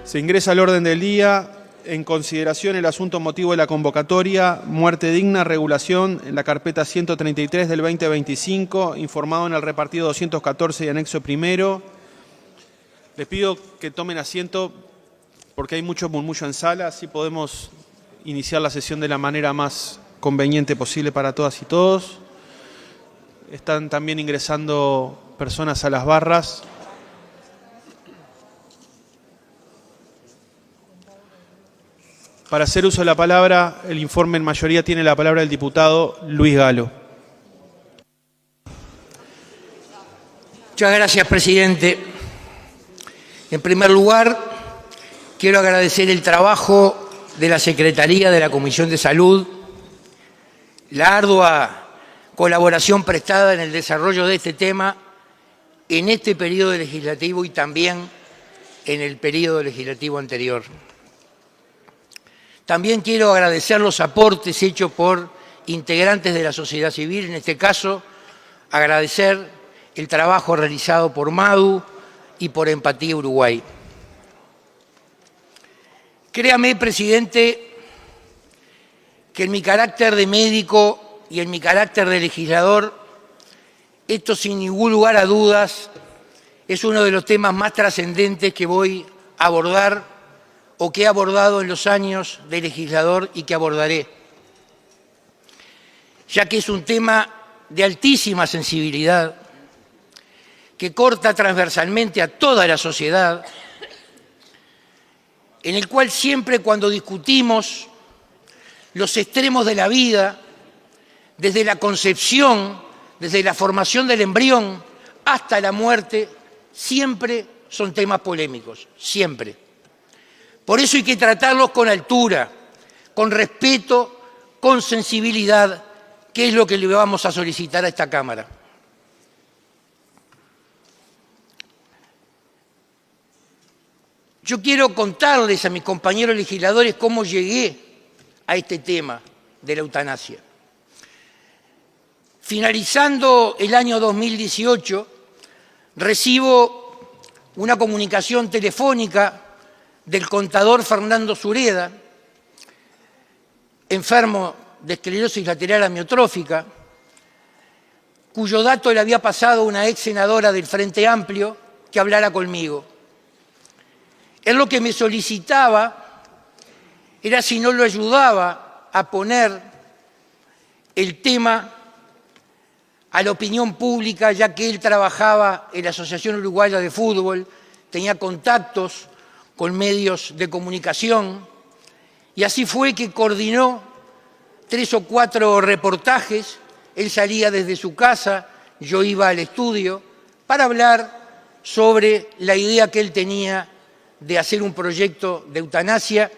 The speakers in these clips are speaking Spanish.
Se ingresa al orden del día en consideración el asunto motivo de la convocatoria, muerte digna, regulación en la carpeta 133 del 2025, informado en el repartido 214 y anexo primero. Les pido que tomen asiento porque hay mucho murmullo en sala, así podemos iniciar la sesión de la manera más conveniente posible para todas y todos. Están también ingresando personas a las barras. Para hacer uso de la palabra, el informe en mayoría tiene la palabra el diputado Luis Galo. Muchas gracias, presidente. En primer lugar, quiero agradecer el trabajo de la Secretaría de la Comisión de Salud, la ardua colaboración prestada en el desarrollo de este tema en este periodo legislativo y también en el periodo legislativo anterior. También quiero agradecer los aportes hechos por integrantes de la sociedad civil, en este caso agradecer el trabajo realizado por MADU y por Empatía Uruguay. Créame, presidente, que en mi carácter de médico y en mi carácter de legislador, esto sin ningún lugar a dudas es uno de los temas más trascendentes que voy a abordar o que he abordado en los años de legislador y que abordaré, ya que es un tema de altísima sensibilidad, que corta transversalmente a toda la sociedad, en el cual siempre cuando discutimos los extremos de la vida, desde la concepción, desde la formación del embrión hasta la muerte, siempre son temas polémicos, siempre. Por eso hay que tratarlos con altura, con respeto, con sensibilidad, que es lo que le vamos a solicitar a esta Cámara. Yo quiero contarles a mis compañeros legisladores cómo llegué a este tema de la eutanasia. Finalizando el año 2018, recibo una comunicación telefónica del contador Fernando Sureda, enfermo de esclerosis lateral amiotrófica, cuyo dato le había pasado una ex senadora del Frente Amplio que hablara conmigo. Él lo que me solicitaba era si no lo ayudaba a poner el tema a la opinión pública, ya que él trabajaba en la Asociación Uruguaya de Fútbol, tenía contactos con medios de comunicación, y así fue que coordinó 3 o 4 reportajes. Él salía desde su casa, yo iba al estudio, para hablar sobre la idea que él tenía de hacer un proyecto de eutanasia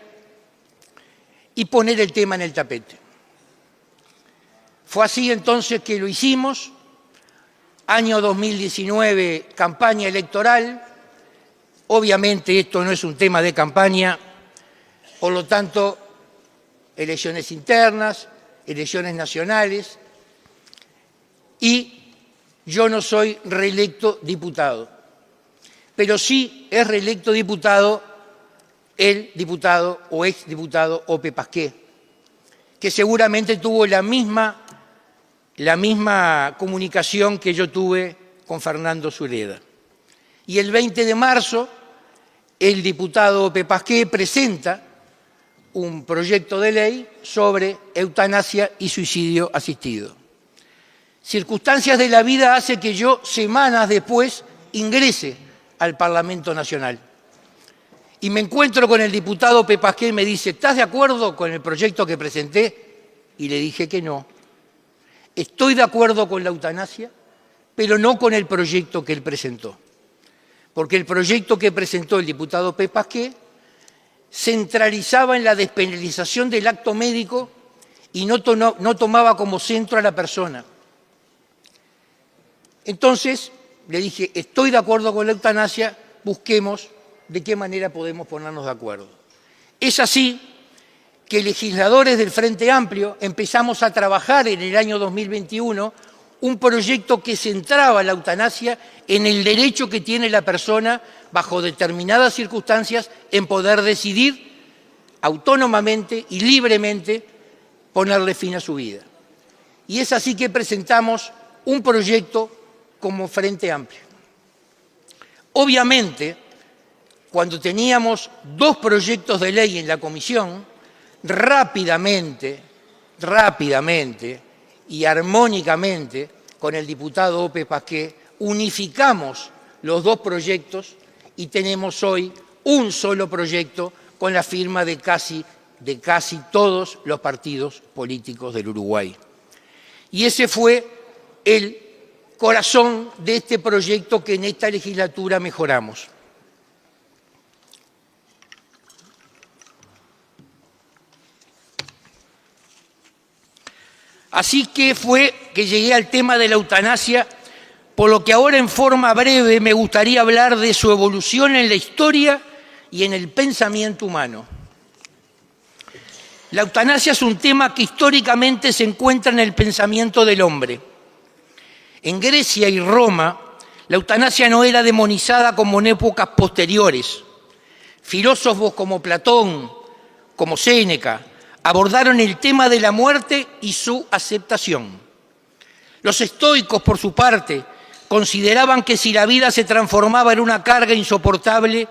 y poner el tema en el tapete. Fue así entonces que lo hicimos. Año 2019, campaña electoral. Obviamente esto no es un tema de campaña, por lo tanto, elecciones internas, elecciones nacionales, y yo no soy reelecto diputado, pero sí es reelecto diputado el diputado o exdiputado Ope Pasqué, que seguramente tuvo la misma comunicación que yo tuve con Fernando Sureda. Y el 20 de marzo, el diputado Ope Pasqué presenta un proyecto de ley sobre eutanasia y suicidio asistido. Circunstancias de la vida hace que yo, semanas después, ingrese al Parlamento Nacional. Y me encuentro con el diputado Ope Pasqué y me dice, ¿estás de acuerdo con el proyecto que presenté? Y le dije que no. Estoy de acuerdo con la eutanasia, pero no con el proyecto que él presentó. Porque el proyecto que presentó el diputado Ope Pasqué centralizaba en la despenalización del acto médico y no tomaba como centro a la persona. Entonces le dije, estoy de acuerdo con la eutanasia, busquemos de qué manera podemos ponernos de acuerdo. Es así que legisladores del Frente Amplio empezamos a trabajar en el año 2021 un proyecto que centraba la eutanasia en el derecho que tiene la persona, bajo determinadas circunstancias, en poder decidir autónomamente y libremente ponerle fin a su vida. Y es así que presentamos un proyecto como Frente Amplio. Obviamente, cuando teníamos 2 proyectos de ley en la comisión, rápidamente y armónicamente, con el diputado Ope Pasqué, unificamos los 2 proyectos y tenemos hoy un solo proyecto con la firma de casi todos los partidos políticos del Uruguay. Y ese fue el corazón de este proyecto que en esta legislatura mejoramos. Así que fue que llegué al tema de la eutanasia, por lo que ahora en forma breve me gustaría hablar de su evolución en la historia y en el pensamiento humano. La eutanasia es un tema que históricamente se encuentra en el pensamiento del hombre. En Grecia y Roma, la eutanasia no era demonizada como en épocas posteriores. Filósofos como Platón, como Séneca, abordaron el tema de la muerte y su aceptación. Los estoicos, por su parte, consideraban que si la vida se transformaba en una carga insoportable,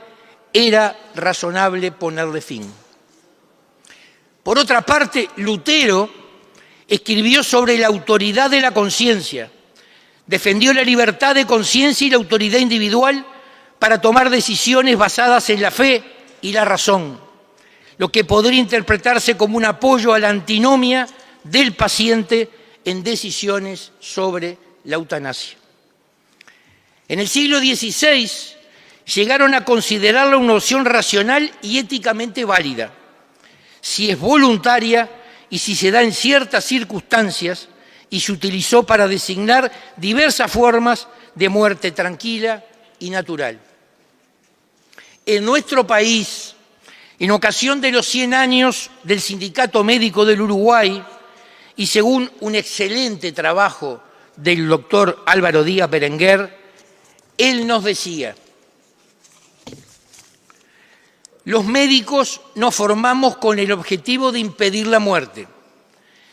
era razonable ponerle fin. Por otra parte, Lutero escribió sobre la autoridad de la conciencia, defendió la libertad de conciencia y la autoridad individual para tomar decisiones basadas en la fe y la razón, lo que podría interpretarse como un apoyo a la antinomia del paciente en decisiones sobre la eutanasia. En el siglo XVI llegaron a considerarla una opción racional y éticamente válida, si es voluntaria y si se da en ciertas circunstancias, y se utilizó para designar diversas formas de muerte tranquila y natural. En nuestro país, en ocasión de los 100 años del Sindicato Médico del Uruguay, y según un excelente trabajo del doctor Álvaro Díaz Berenguer, él nos decía: los médicos nos formamos con el objetivo de impedir la muerte,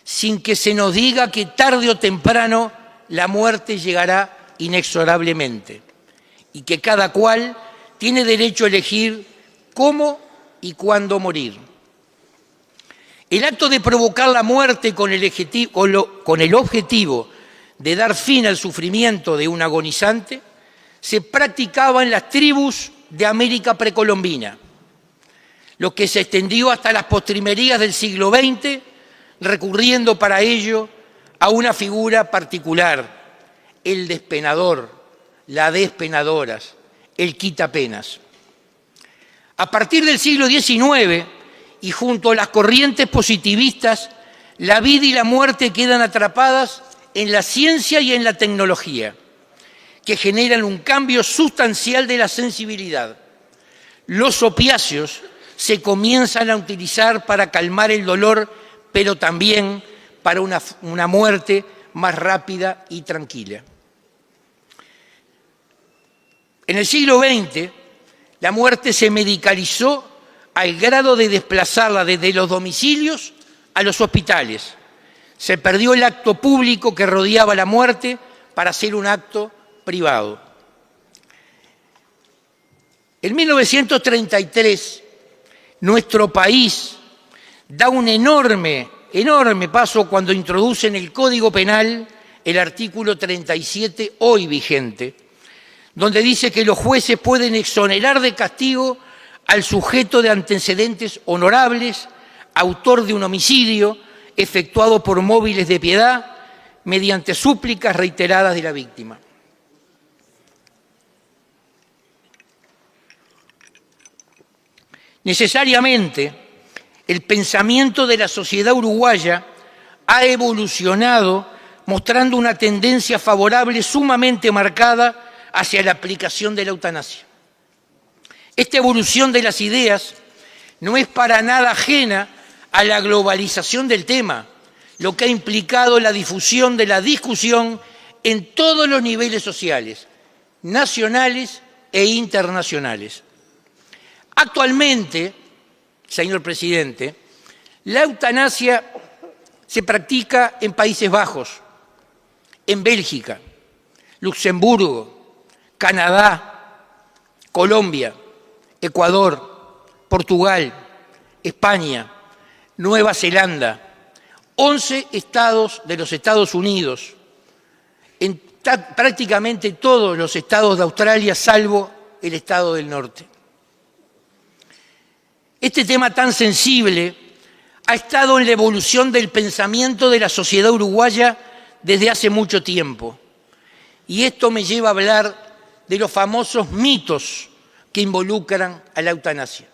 sin que se nos diga que tarde o temprano la muerte llegará inexorablemente y que cada cual tiene derecho a elegir cómo y cuándo morir. El acto de provocar la muerte con el objetivo de dar fin al sufrimiento de un agonizante se practicaba en las tribus de América precolombina, lo que se extendió hasta las postrimerías del siglo XX, recurriendo para ello a una figura particular, el despenador, la despenadoras, el quitapenas. A partir del siglo XIX, y junto a las corrientes positivistas, la vida y la muerte quedan atrapadas en la ciencia y en la tecnología, que generan un cambio sustancial de la sensibilidad. Los opiáceos se comienzan a utilizar para calmar el dolor, pero también para una muerte más rápida y tranquila. En el siglo XX, la muerte se medicalizó al grado de desplazarla desde los domicilios a los hospitales. Se perdió el acto público que rodeaba la muerte para hacer un acto privado. En 1933, nuestro país da un enorme paso cuando introduce en el Código Penal el artículo 37, hoy vigente, donde dice que los jueces pueden exonerar de castigo al sujeto de antecedentes honorables, autor de un homicidio efectuado por móviles de piedad, mediante súplicas reiteradas de la víctima. Necesariamente, el pensamiento de la sociedad uruguaya ha evolucionado mostrando una tendencia favorable sumamente marcada hacia la aplicación de la eutanasia. Esta evolución de las ideas no es para nada ajena a la globalización del tema, lo que ha implicado la difusión de la discusión en todos los niveles sociales, nacionales e internacionales. Actualmente, señor presidente, la eutanasia se practica en Países Bajos, en Bélgica, Luxemburgo, Canadá, Colombia, Ecuador, Portugal, España, Nueva Zelanda, 11 estados de los Estados Unidos, en prácticamente todos los estados de Australia, salvo el estado del norte. Este tema tan sensible ha estado en la evolución del pensamiento de la sociedad uruguaya desde hace mucho tiempo. Y esto me lleva a hablar de los famosos mitos que involucran a la eutanasia.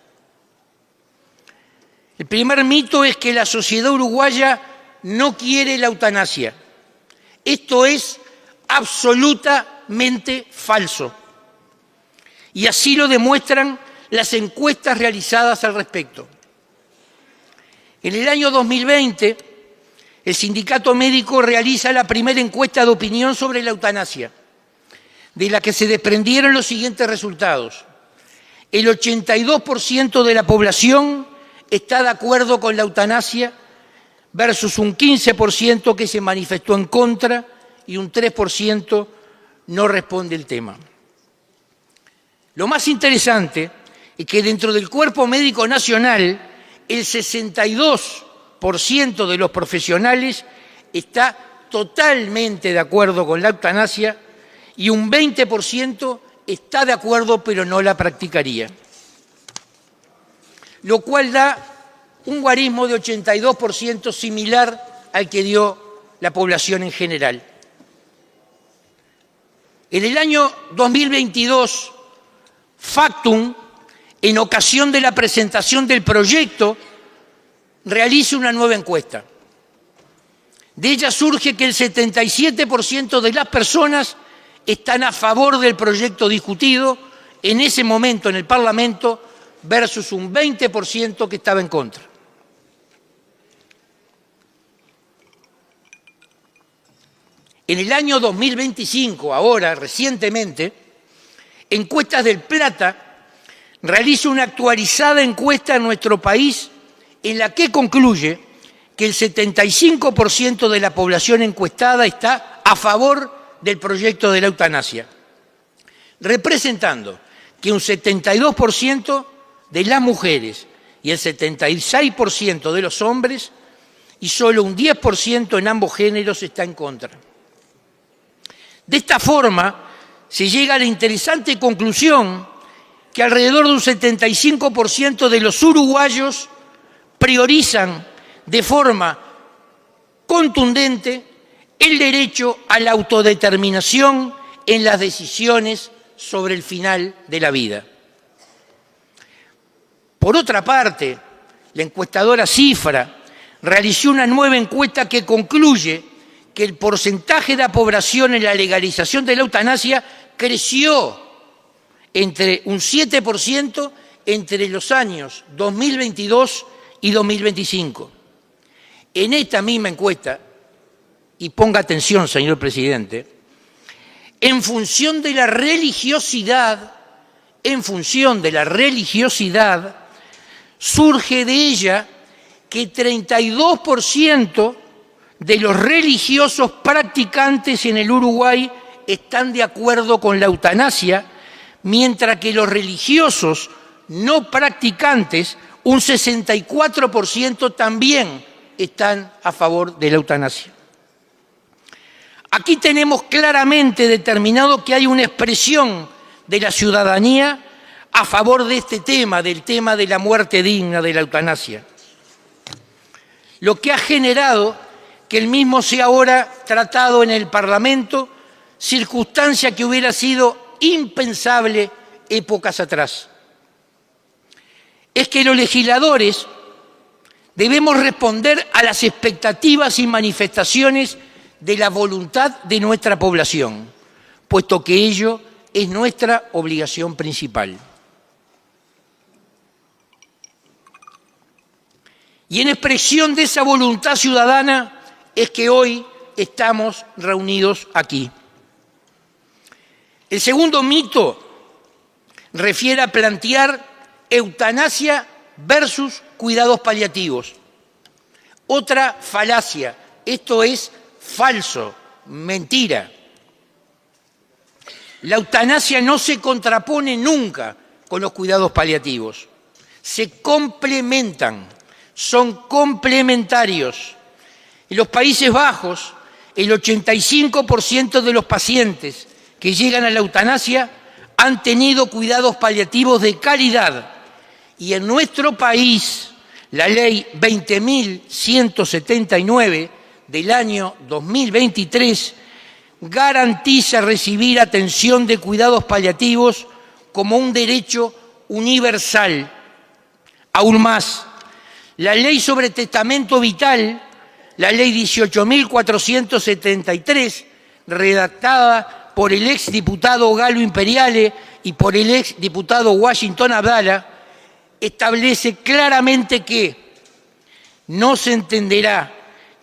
El primer mito es que la sociedad uruguaya no quiere la eutanasia. Esto es absolutamente falso. Y así lo demuestran las encuestas realizadas al respecto. En el año 2020, el Sindicato Médico realiza la primera encuesta de opinión sobre la eutanasia, de la que se desprendieron los siguientes resultados. El 82% de la población está de acuerdo con la eutanasia versus un 15% que se manifestó en contra y un 3% no responde el tema. Lo más interesante es que dentro del cuerpo médico nacional, el 62% de los profesionales está totalmente de acuerdo con la eutanasia y un 20% está de acuerdo pero no la practicaría. Lo cual da un guarismo de 82% similar al que dio la población en general. En el año 2022, Factum, en ocasión de la presentación del proyecto, realiza una nueva encuesta. De ella surge que el 77% de las personas están a favor del proyecto discutido en ese momento en el Parlamento versus un 20% que estaba en contra. En el año 2025, ahora, recientemente, Encuestas del Plata realiza una actualizada encuesta en nuestro país en la que concluye que el 75% de la población encuestada está a favor del proyecto de la eutanasia, representando que un 72% de las mujeres y el 76% de los hombres y solo un 10% en ambos géneros está en contra. De esta forma, se llega a la interesante conclusión que alrededor de un 75% de los uruguayos priorizan de forma contundente el derecho a la autodeterminación en las decisiones sobre el final de la vida. Por otra parte, la encuestadora Cifra realizó una nueva encuesta que concluye que el porcentaje de aprobación en la legalización de la eutanasia creció entre un 7% entre los años 2022 y 2025. En esta misma encuesta, y ponga atención, señor presidente, en función de la religiosidad, surge de ella que 32% de los religiosos practicantes en el Uruguay están de acuerdo con la eutanasia, mientras que los religiosos no practicantes, un 64% también están a favor de la eutanasia. Aquí tenemos claramente determinado que hay una expresión de la ciudadanía a favor de este tema, del tema de la muerte digna, de la eutanasia. Lo que ha generado que el mismo sea ahora tratado en el Parlamento, circunstancia que hubiera sido impensable épocas atrás. Es que los legisladores debemos responder a las expectativas y manifestaciones de la voluntad de nuestra población, puesto que ello es nuestra obligación principal. Y en expresión de esa voluntad ciudadana es que hoy estamos reunidos aquí. El segundo mito refiere a plantear eutanasia versus cuidados paliativos. Otra falacia, esto es falso, mentira. La eutanasia no se contrapone nunca con los cuidados paliativos. Se complementan, son complementarios. En los Países Bajos, el 85% de los pacientes que llegan a la eutanasia han tenido cuidados paliativos de calidad. Y en nuestro país, la ley 20.179 del año 2023 garantiza recibir atención de cuidados paliativos como un derecho universal. Aún más, la ley sobre testamento vital, la ley 18.473, redactada por el exdiputado Galo Imperiale y por el exdiputado Washington Abdala, establece claramente que no se entenderá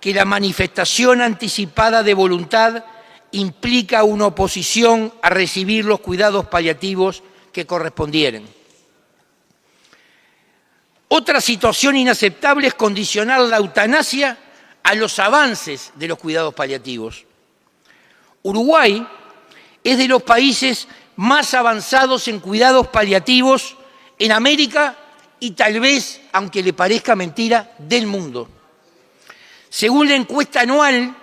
que la manifestación anticipada de voluntad implica una oposición a recibir los cuidados paliativos que correspondieren. Otra situación inaceptable es condicionar la eutanasia a los avances de los cuidados paliativos. Uruguay es de los países más avanzados en cuidados paliativos en América y tal vez, aunque le parezca mentira, del mundo. Según la encuesta anual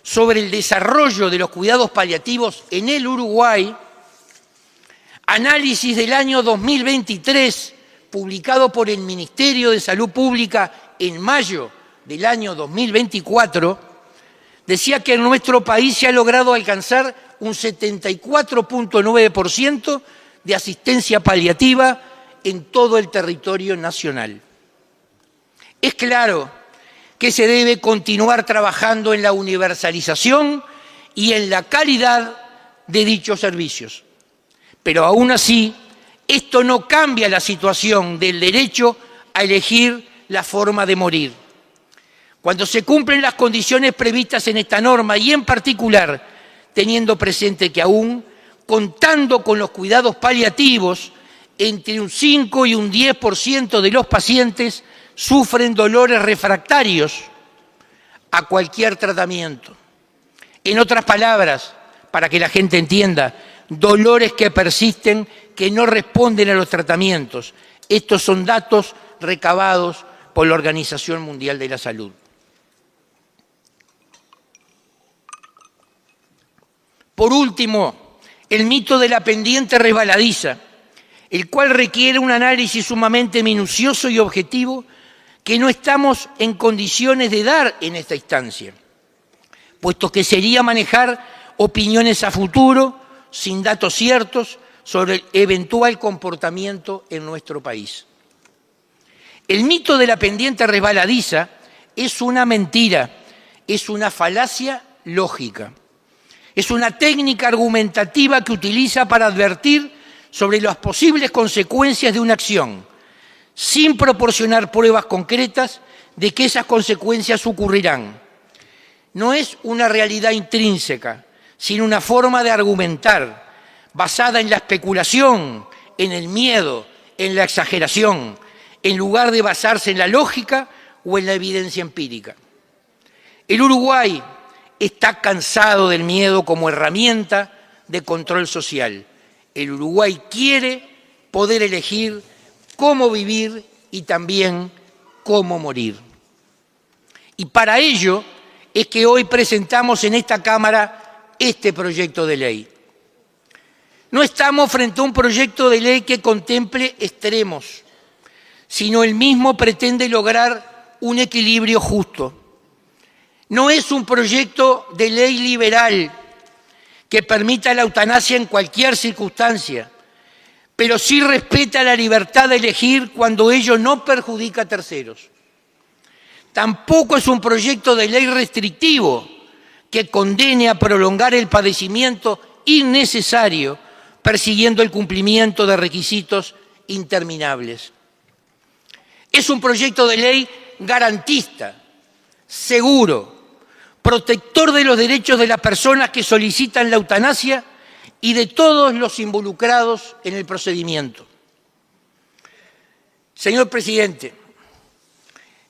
sobre el desarrollo de los cuidados paliativos en el Uruguay, análisis del año 2023, publicado por el Ministerio de Salud Pública en mayo del año 2024, decía que en nuestro país se ha logrado alcanzar un 74.9% de asistencia paliativa en todo el territorio nacional. Es claro que se debe continuar trabajando en la universalización y en la calidad de dichos servicios. Pero aún así, esto no cambia la situación del derecho a elegir la forma de morir. Cuando se cumplen las condiciones previstas en esta norma y en particular teniendo presente que aún contando con los cuidados paliativos, entre un 5 y un 10% de los pacientes sufren dolores refractarios a cualquier tratamiento. En otras palabras, para que la gente entienda, dolores que persisten, que no responden a los tratamientos. Estos son datos recabados por la Organización Mundial de la Salud. Por último, el mito de la pendiente resbaladiza, el cual requiere un análisis sumamente minucioso y objetivo que no estamos en condiciones de dar en esta instancia, puesto que sería manejar opiniones a futuro sin datos ciertos sobre el eventual comportamiento en nuestro país. El mito de la pendiente resbaladiza es una mentira, es una falacia lógica. Es una técnica argumentativa que utiliza para advertir sobre las posibles consecuencias de una acción, sin proporcionar pruebas concretas de que esas consecuencias ocurrirán. No es una realidad intrínseca, sino una forma de argumentar basada en la especulación, en el miedo, en la exageración, en lugar de basarse en la lógica o en la evidencia empírica. El Uruguay está cansado del miedo como herramienta de control social. El Uruguay quiere poder elegir cómo vivir y también cómo morir. Y para ello es que hoy presentamos en esta Cámara este proyecto de ley. No estamos frente a un proyecto de ley que contemple extremos, sino el mismo pretende lograr un equilibrio justo. No es un proyecto de ley liberal que permita la eutanasia en cualquier circunstancia, pero sí respeta la libertad de elegir cuando ello no perjudica a terceros. Tampoco es un proyecto de ley restrictivo que condene a prolongar el padecimiento innecesario persiguiendo el cumplimiento de requisitos interminables. Es un proyecto de ley garantista, seguro, protector de los derechos de las personas que solicitan la eutanasia y de todos los involucrados en el procedimiento. Señor presidente,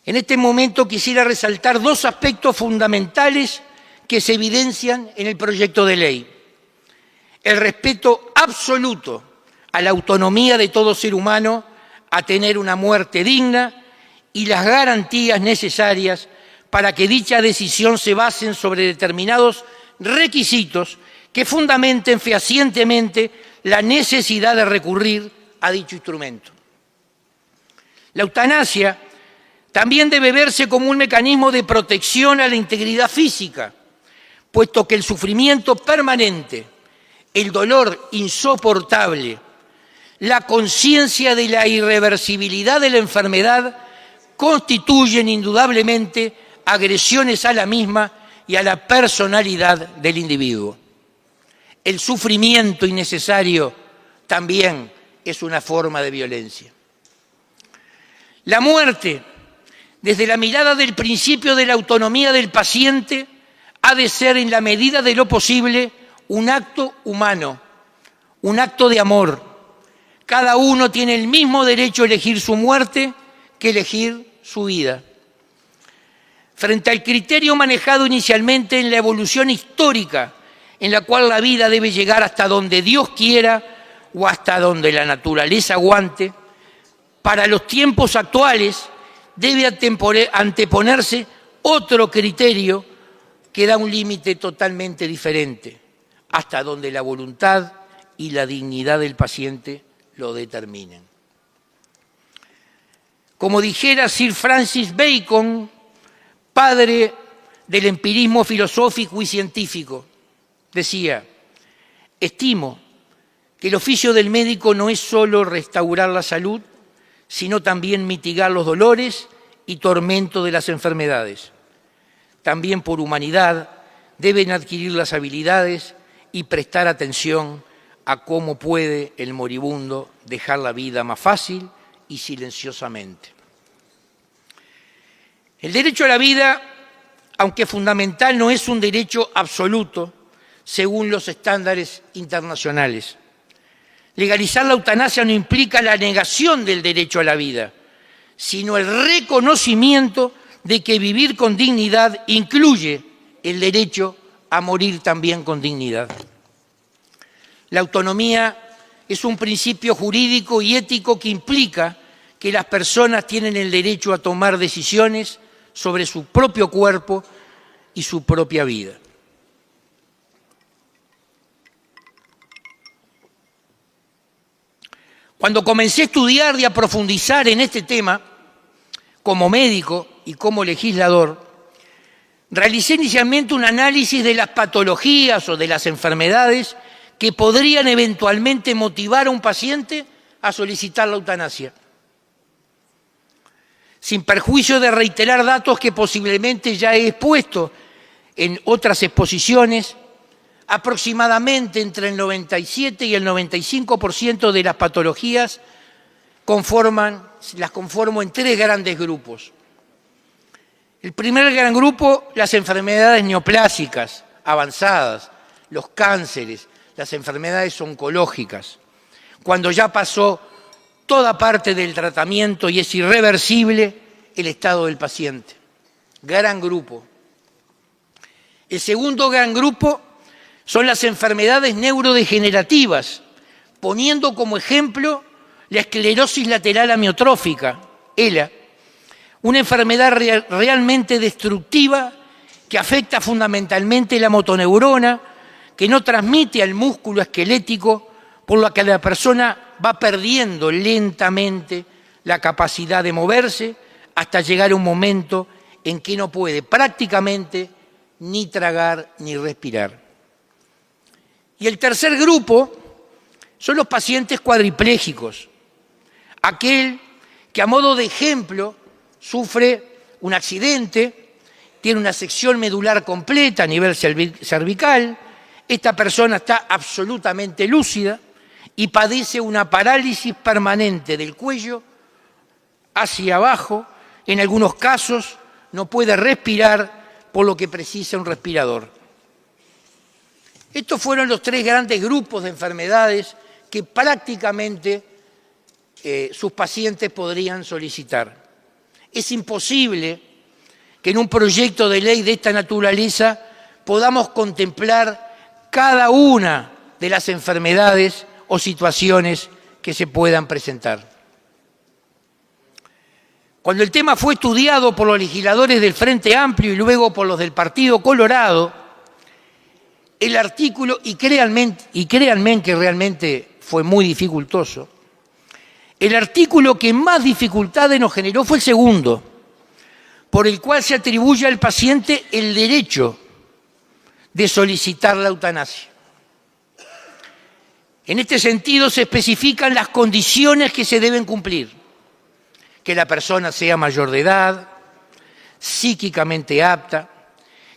en este momento quisiera resaltar dos aspectos fundamentales que se evidencian en el proyecto de ley. El respeto absoluto a la autonomía de todo ser humano a tener una muerte digna y las garantías necesarias para que dicha decisión se base sobre determinados requisitos que fundamenten fehacientemente la necesidad de recurrir a dicho instrumento. La eutanasia también debe verse como un mecanismo de protección a la integridad física, puesto que el sufrimiento permanente, el dolor insoportable, la conciencia de la irreversibilidad de la enfermedad constituyen indudablemente agresiones a la misma y a la personalidad del individuo. El sufrimiento innecesario también es una forma de violencia. La muerte, desde la mirada del principio de la autonomía del paciente, ha de ser en la medida de lo posible un acto humano, un acto de amor. Cada uno tiene el mismo derecho a elegir su muerte que elegir su vida. Frente al criterio manejado inicialmente en la evolución histórica, en la cual la vida debe llegar hasta donde Dios quiera o hasta donde la naturaleza aguante, para los tiempos actuales debe anteponerse otro criterio que da un límite totalmente diferente, hasta donde la voluntad y la dignidad del paciente lo determinen. Como dijera Sir Francis Bacon, padre del empirismo filosófico y científico, decía: estimo que el oficio del médico no es solo restaurar la salud, sino también mitigar los dolores y tormentos de las enfermedades. También por humanidad deben adquirir las habilidades y prestar atención a cómo puede el moribundo dejar la vida más fácil y silenciosamente. El derecho a la vida, aunque fundamental, no es un derecho absoluto según los estándares internacionales. Legalizar la eutanasia no implica la negación del derecho a la vida, sino el reconocimiento de que vivir con dignidad incluye el derecho a morir también con dignidad. La autonomía es un principio jurídico y ético que implica que las personas tienen el derecho a tomar decisiones sobre su propio cuerpo y su propia vida. Cuando comencé a estudiar y a profundizar en este tema, como médico y como legislador, realicé inicialmente un análisis de las patologías o de las enfermedades que podrían eventualmente motivar a un paciente a solicitar la eutanasia. Sin perjuicio de reiterar datos que posiblemente ya he expuesto en otras exposiciones, aproximadamente entre el 97 y el 95% de las patologías las conformo en tres grandes grupos. El primer gran grupo, las enfermedades neoplásicas avanzadas, los cánceres, las enfermedades oncológicas, cuando ya pasó toda parte del tratamiento y es irreversible el estado del paciente. Gran grupo. El segundo gran grupo son las enfermedades neurodegenerativas, poniendo como ejemplo la esclerosis lateral amiotrófica, ELA, una enfermedad realmente destructiva que afecta fundamentalmente la motoneurona, que no transmite al músculo esquelético, por lo que la persona va perdiendo lentamente la capacidad de moverse hasta llegar a un momento en que no puede prácticamente ni tragar ni respirar. Y el tercer grupo son los pacientes cuadriplégicos, aquel que a modo de ejemplo sufre un accidente, tiene una sección medular completa a nivel cervical, esta persona está absolutamente lúcida y padece una parálisis permanente del cuello hacia abajo, en algunos casos no puede respirar, por lo que precisa un respirador. Estos fueron los tres grandes grupos de enfermedades que prácticamente sus pacientes podrían solicitar. Es imposible que en un proyecto de ley de esta naturaleza podamos contemplar cada una de las enfermedades o situaciones que se puedan presentar. Cuando el tema fue estudiado por los legisladores del Frente Amplio y luego por los del Partido Colorado, el artículo, y créanme que realmente fue muy dificultoso, el artículo que más dificultades nos generó fue el segundo, por el cual se atribuye al paciente el derecho de solicitar la eutanasia. En este sentido se especifican las condiciones que se deben cumplir: que la persona sea mayor de edad, psíquicamente apta,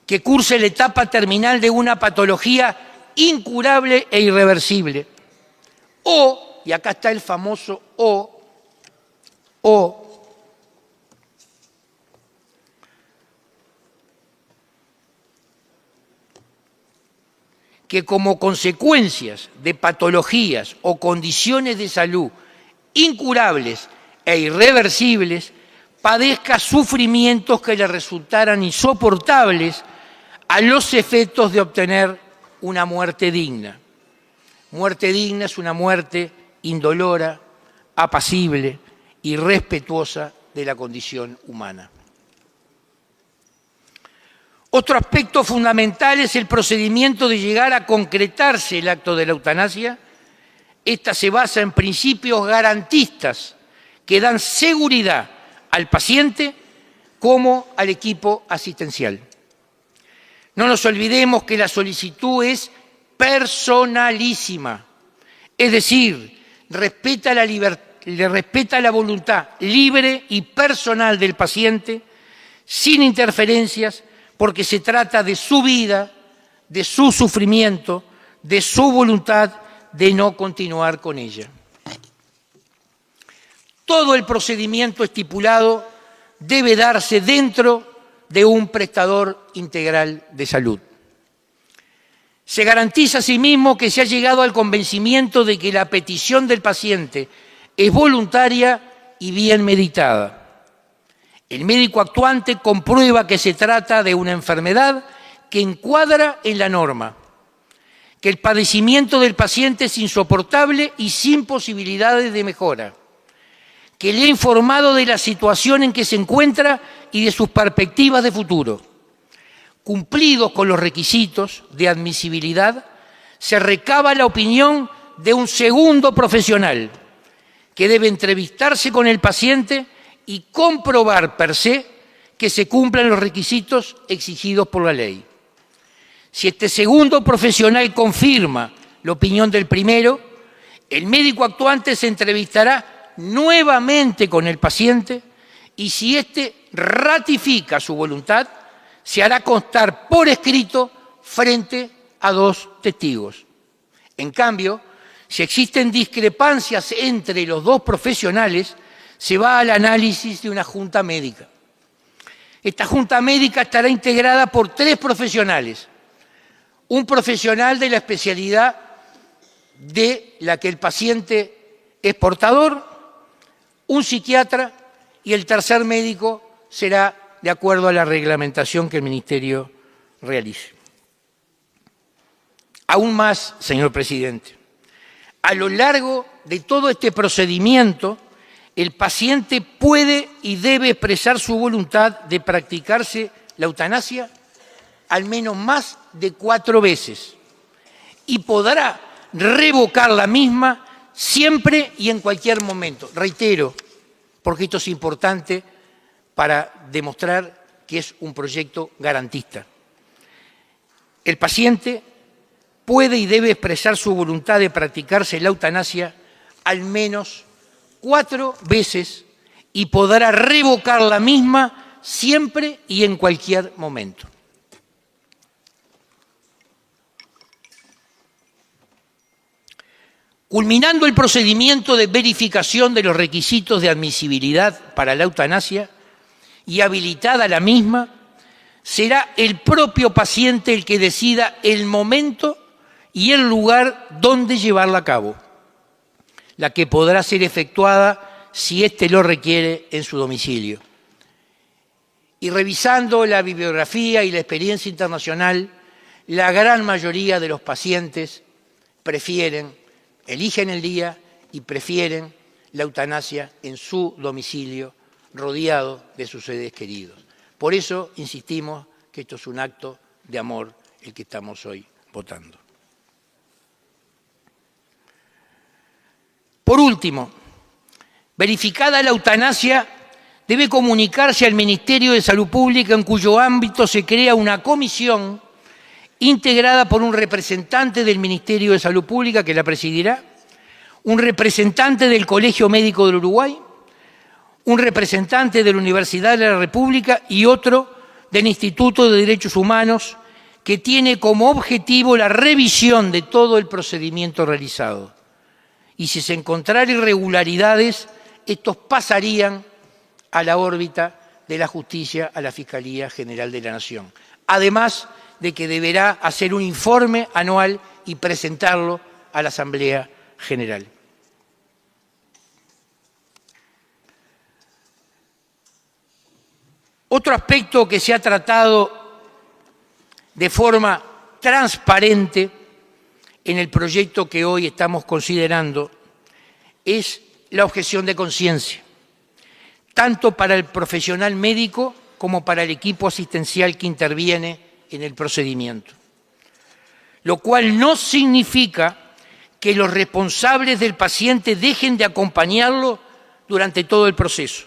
que curse la etapa terminal de una patología incurable e irreversible, o, y acá está el famoso o, que como consecuencias de patologías o condiciones de salud incurables e irreversibles, padezca sufrimientos que le resultaran insoportables a los efectos de obtener una muerte digna. Muerte digna es una muerte indolora, apacible y respetuosa de la condición humana. Otro aspecto fundamental es el procedimiento de llegar a concretarse el acto de la eutanasia. Esta se basa en principios garantistas que dan seguridad al paciente como al equipo asistencial. No nos olvidemos que la solicitud es personalísima, es decir, respeta la voluntad libre y personal del paciente sin interferencias, porque se trata de su vida, de su sufrimiento, de su voluntad de no continuar con ella. Todo el procedimiento estipulado debe darse dentro de un prestador integral de salud. Se garantiza asimismo que se ha llegado al convencimiento de que la petición del paciente es voluntaria y bien meditada. El médico actuante comprueba que se trata de una enfermedad que encuadra en la norma, que el padecimiento del paciente es insoportable y sin posibilidades de mejora, que le ha informado de la situación en que se encuentra y de sus perspectivas de futuro. Cumplidos con los requisitos de admisibilidad, se recaba la opinión de un segundo profesional que debe entrevistarse con el paciente y comprobar per se que se cumplan los requisitos exigidos por la ley. Si este segundo profesional confirma la opinión del primero, el médico actuante se entrevistará nuevamente con el paciente y si éste ratifica su voluntad, se hará constar por escrito frente a 2 testigos. En cambio, si existen discrepancias entre los 2 profesionales, se va al análisis de una junta médica. Esta junta médica estará integrada por 3 profesionales. Un profesional de la especialidad de la que el paciente es portador, un psiquiatra y el tercer médico será de acuerdo a la reglamentación que el Ministerio realice. Aún más, señor presidente, a lo largo de todo este procedimiento, el paciente puede y debe expresar su voluntad de practicarse la eutanasia al menos más de 4 veces y podrá revocar la misma siempre y en cualquier momento. Reitero, porque esto es importante para demostrar que es un proyecto garantista. El paciente puede y debe expresar su voluntad de practicarse la eutanasia al menos 4 veces y podrá revocar la misma siempre y en cualquier momento. Culminando el procedimiento de verificación de los requisitos de admisibilidad para la eutanasia y habilitada la misma, será el propio paciente el que decida el momento y el lugar donde llevarla a cabo, la que podrá ser efectuada si éste lo requiere en su domicilio. Y revisando la bibliografía y la experiencia internacional, la gran mayoría de los pacientes eligen el día y prefieren la eutanasia en su domicilio, rodeado de sus seres queridos. Por eso insistimos que esto es un acto de amor el que estamos hoy votando. Por último, verificada la eutanasia, debe comunicarse al Ministerio de Salud Pública, en cuyo ámbito se crea una comisión integrada por un representante del Ministerio de Salud Pública, que la presidirá, un representante del Colegio Médico del Uruguay, un representante de la Universidad de la República y otro del Instituto de Derechos Humanos, que tiene como objetivo la revisión de todo el procedimiento realizado. Y si se encontraran irregularidades, estos pasarían a la órbita de la justicia, a la Fiscalía General de la Nación. Además de que deberá hacer un informe anual y presentarlo a la Asamblea General. Otro aspecto que se ha tratado de forma transparente en el proyecto que hoy estamos considerando es la objeción de conciencia, tanto para el profesional médico como para el equipo asistencial que interviene en el procedimiento. Lo cual no significa que los responsables del paciente dejen de acompañarlo durante todo el proceso.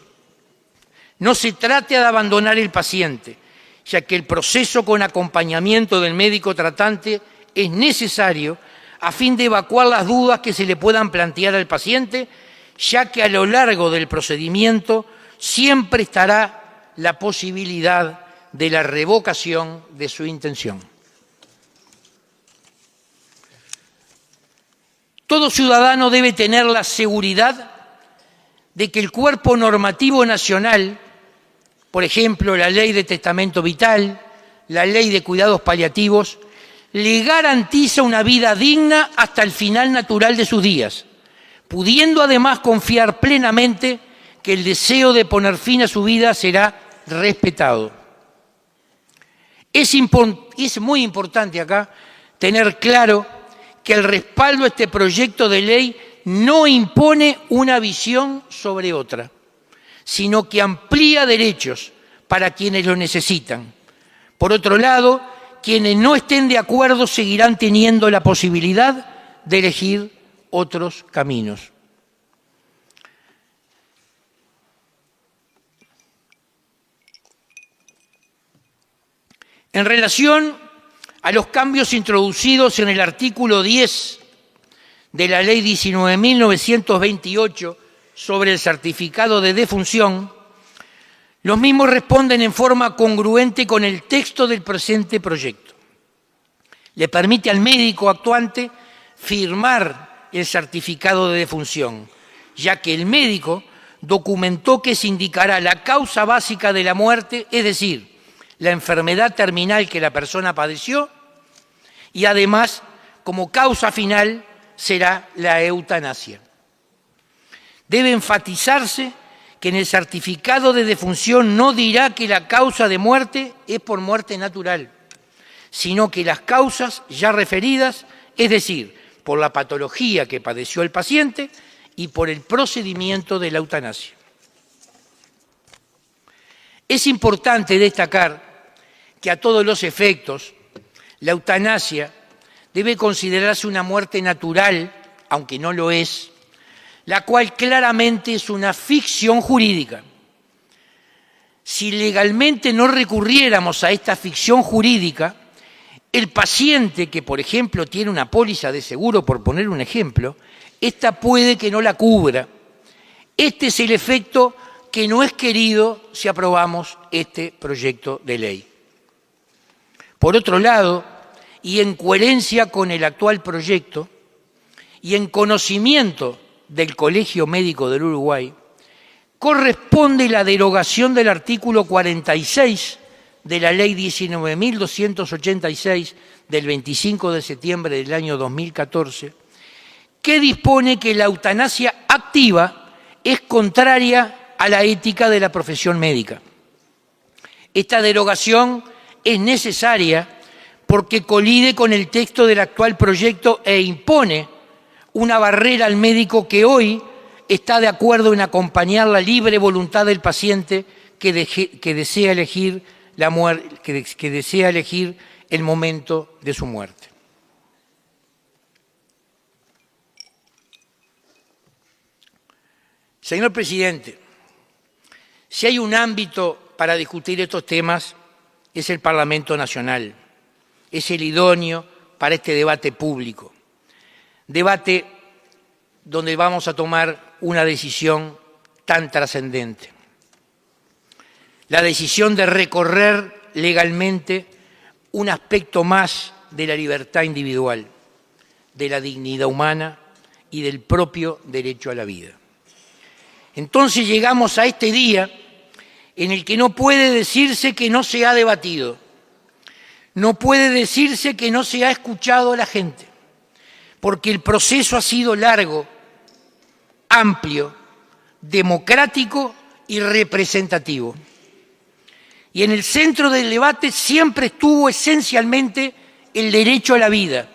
No se trata de abandonar el paciente, ya que el proceso con acompañamiento del médico tratante es necesario a fin de evacuar las dudas que se le puedan plantear al paciente, ya que a lo largo del procedimiento siempre estará la posibilidad de la revocación de su intención. Todo ciudadano debe tener la seguridad de que el cuerpo normativo nacional, por ejemplo, la Ley de Testamento Vital, la Ley de Cuidados Paliativos, le garantiza una vida digna hasta el final natural de sus días, pudiendo además confiar plenamente que el deseo de poner fin a su vida será respetado. Es muy importante acá tener claro que el respaldo a este proyecto de ley no impone una visión sobre otra, sino que amplía derechos para quienes lo necesitan. Por otro lado, quienes no estén de acuerdo seguirán teniendo la posibilidad de elegir otros caminos. En relación a los cambios introducidos en el artículo 10 de la Ley 19.928 sobre el certificado de defunción, los mismos responden en forma congruente con el texto del presente proyecto. Le permite al médico actuante firmar el certificado de defunción, ya que el médico documentó que se indicará la causa básica de la muerte, es decir, la enfermedad terminal que la persona padeció, y además, como causa final, será la eutanasia. Debe enfatizarse que en el certificado de defunción no dirá que la causa de muerte es por muerte natural, sino que las causas ya referidas, es decir, por la patología que padeció el paciente y por el procedimiento de la eutanasia. Es importante destacar que a todos los efectos, la eutanasia debe considerarse una muerte natural, aunque no lo es, la cual claramente es una ficción jurídica. Si legalmente no recurriéramos a esta ficción jurídica, el paciente que, por ejemplo, tiene una póliza de seguro, por poner un ejemplo, esta puede que no la cubra. Este es el efecto que no es querido si aprobamos este proyecto de ley. Por otro lado, y en coherencia con el actual proyecto, y en conocimiento del Colegio Médico del Uruguay, corresponde la derogación del artículo 46 de la Ley 19.286 del 25 de septiembre del año 2014, que dispone que la eutanasia activa es contraria a la ética de la profesión médica. Esta derogación es necesaria porque colide con el texto del actual proyecto e impone una barrera al médico que hoy está de acuerdo en acompañar la libre voluntad del paciente que desea elegir que desea elegir el momento de su muerte. Señor presidente, si hay un ámbito para discutir estos temas, es el Parlamento Nacional. Es el idóneo para este debate público. Debate donde vamos a tomar una decisión tan trascendente. La decisión de recorrer legalmente un aspecto más de la libertad individual, de la dignidad humana y del propio derecho a la vida. Entonces llegamos a este día en el que no puede decirse que no se ha debatido, no puede decirse que no se ha escuchado a la gente, porque el proceso ha sido largo, amplio, democrático y representativo. Y en el centro del debate siempre estuvo esencialmente el derecho a la vida,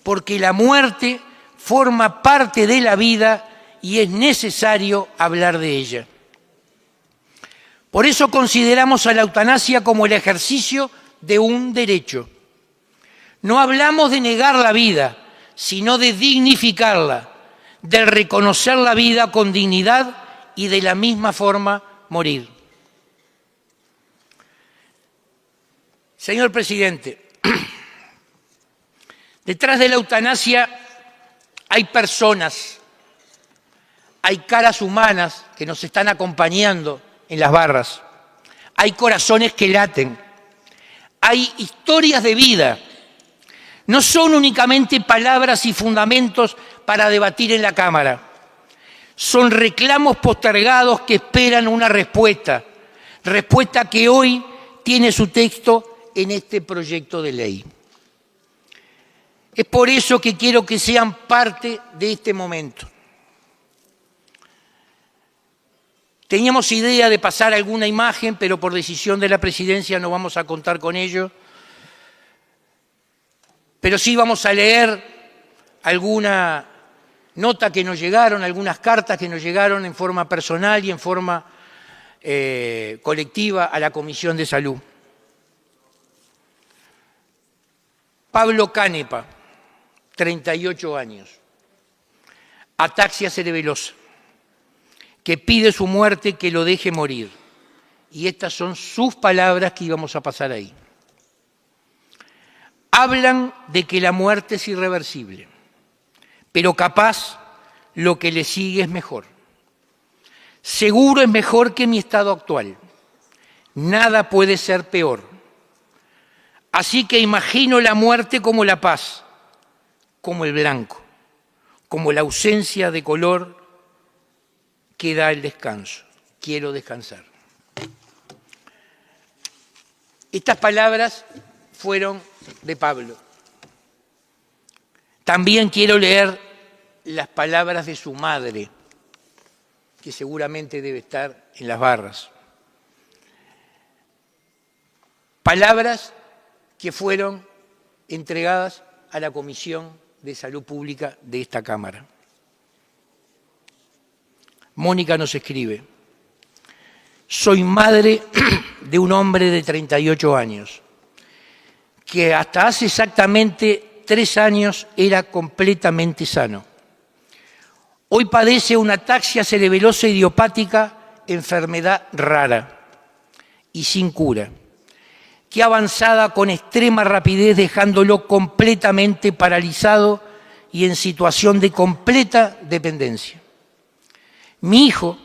porque la muerte forma parte de la vida y es necesario hablar de ella. Por eso consideramos a la eutanasia como el ejercicio de un derecho. No hablamos de negar la vida, sino de dignificarla, de reconocer la vida con dignidad y de la misma forma morir. Señor presidente, detrás de la eutanasia hay personas, hay caras humanas que nos están acompañando en las barras, hay corazones que laten, hay historias de vida. No son únicamente palabras y fundamentos para debatir en la Cámara. Son reclamos postergados que esperan una respuesta, respuesta que hoy tiene su texto en este proyecto de ley. Es por eso que quiero que sean parte de este momento. Teníamos idea de pasar alguna imagen, pero por decisión de la presidencia no vamos a contar con ello. Pero sí vamos a leer alguna nota que nos llegaron, algunas cartas que nos llegaron en forma personal y en forma colectiva a la Comisión de Salud. Pablo Canepa, 38 años, ataxia cerebelosa, que pide su muerte, que lo deje morir. Y estas son sus palabras que íbamos a pasar ahí. Hablan de que la muerte es irreversible, pero capaz lo que le sigue es mejor. Seguro es mejor que mi estado actual. Nada puede ser peor. Así que imagino la muerte como la paz, como el blanco, como la ausencia de color que da el descanso. Quiero descansar. Estas palabras fueron de Pablo. También quiero leer las palabras de su madre, que seguramente debe estar en las barras. Palabras que fueron entregadas a la Comisión de Salud Pública de esta Cámara. Mónica nos escribe: soy madre de un hombre de 38 años, que hasta hace exactamente 3 años era completamente sano. Hoy padece una ataxia cerebelosa idiopática, enfermedad rara y sin cura, que ha avanzado con extrema rapidez, dejándolo completamente paralizado y en situación de completa dependencia. Mi hijo,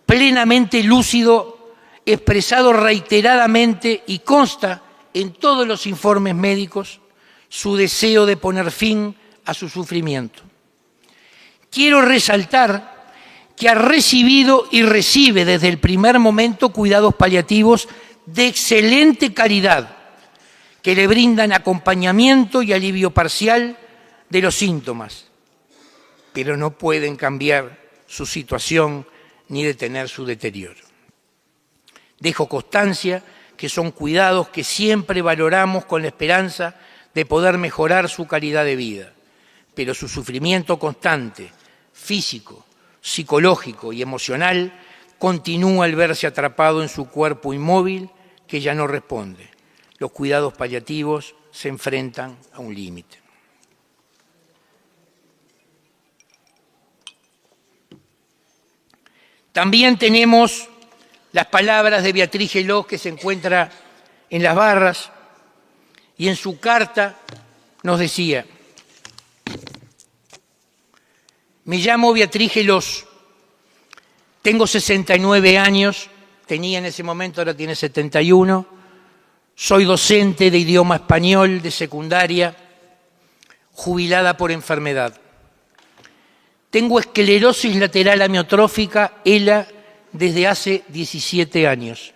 plenamente lúcido, expresado reiteradamente y consta en todos los informes médicos su deseo de poner fin a su sufrimiento. Quiero resaltar que ha recibido y recibe desde el primer momento cuidados paliativos de excelente calidad, que le brindan acompañamiento y alivio parcial de los síntomas, pero no pueden cambiar su situación ni detener su deterioro. Dejo constancia que son cuidados que siempre valoramos con la esperanza de poder mejorar su calidad de vida, pero su sufrimiento constante, físico, psicológico y emocional, continúa al verse atrapado en su cuerpo inmóvil que ya no responde. Los cuidados paliativos se enfrentan a un límite. También tenemos las palabras de Beatriz Gelós, que se encuentra en las barras, y en su carta nos decía: me llamo Beatriz Gelós, tengo 69 años, tenía en ese momento, ahora tiene 71, soy docente de idioma español de secundaria, jubilada por enfermedad. Tengo esclerosis lateral amiotrófica, ELA, desde hace 17 años.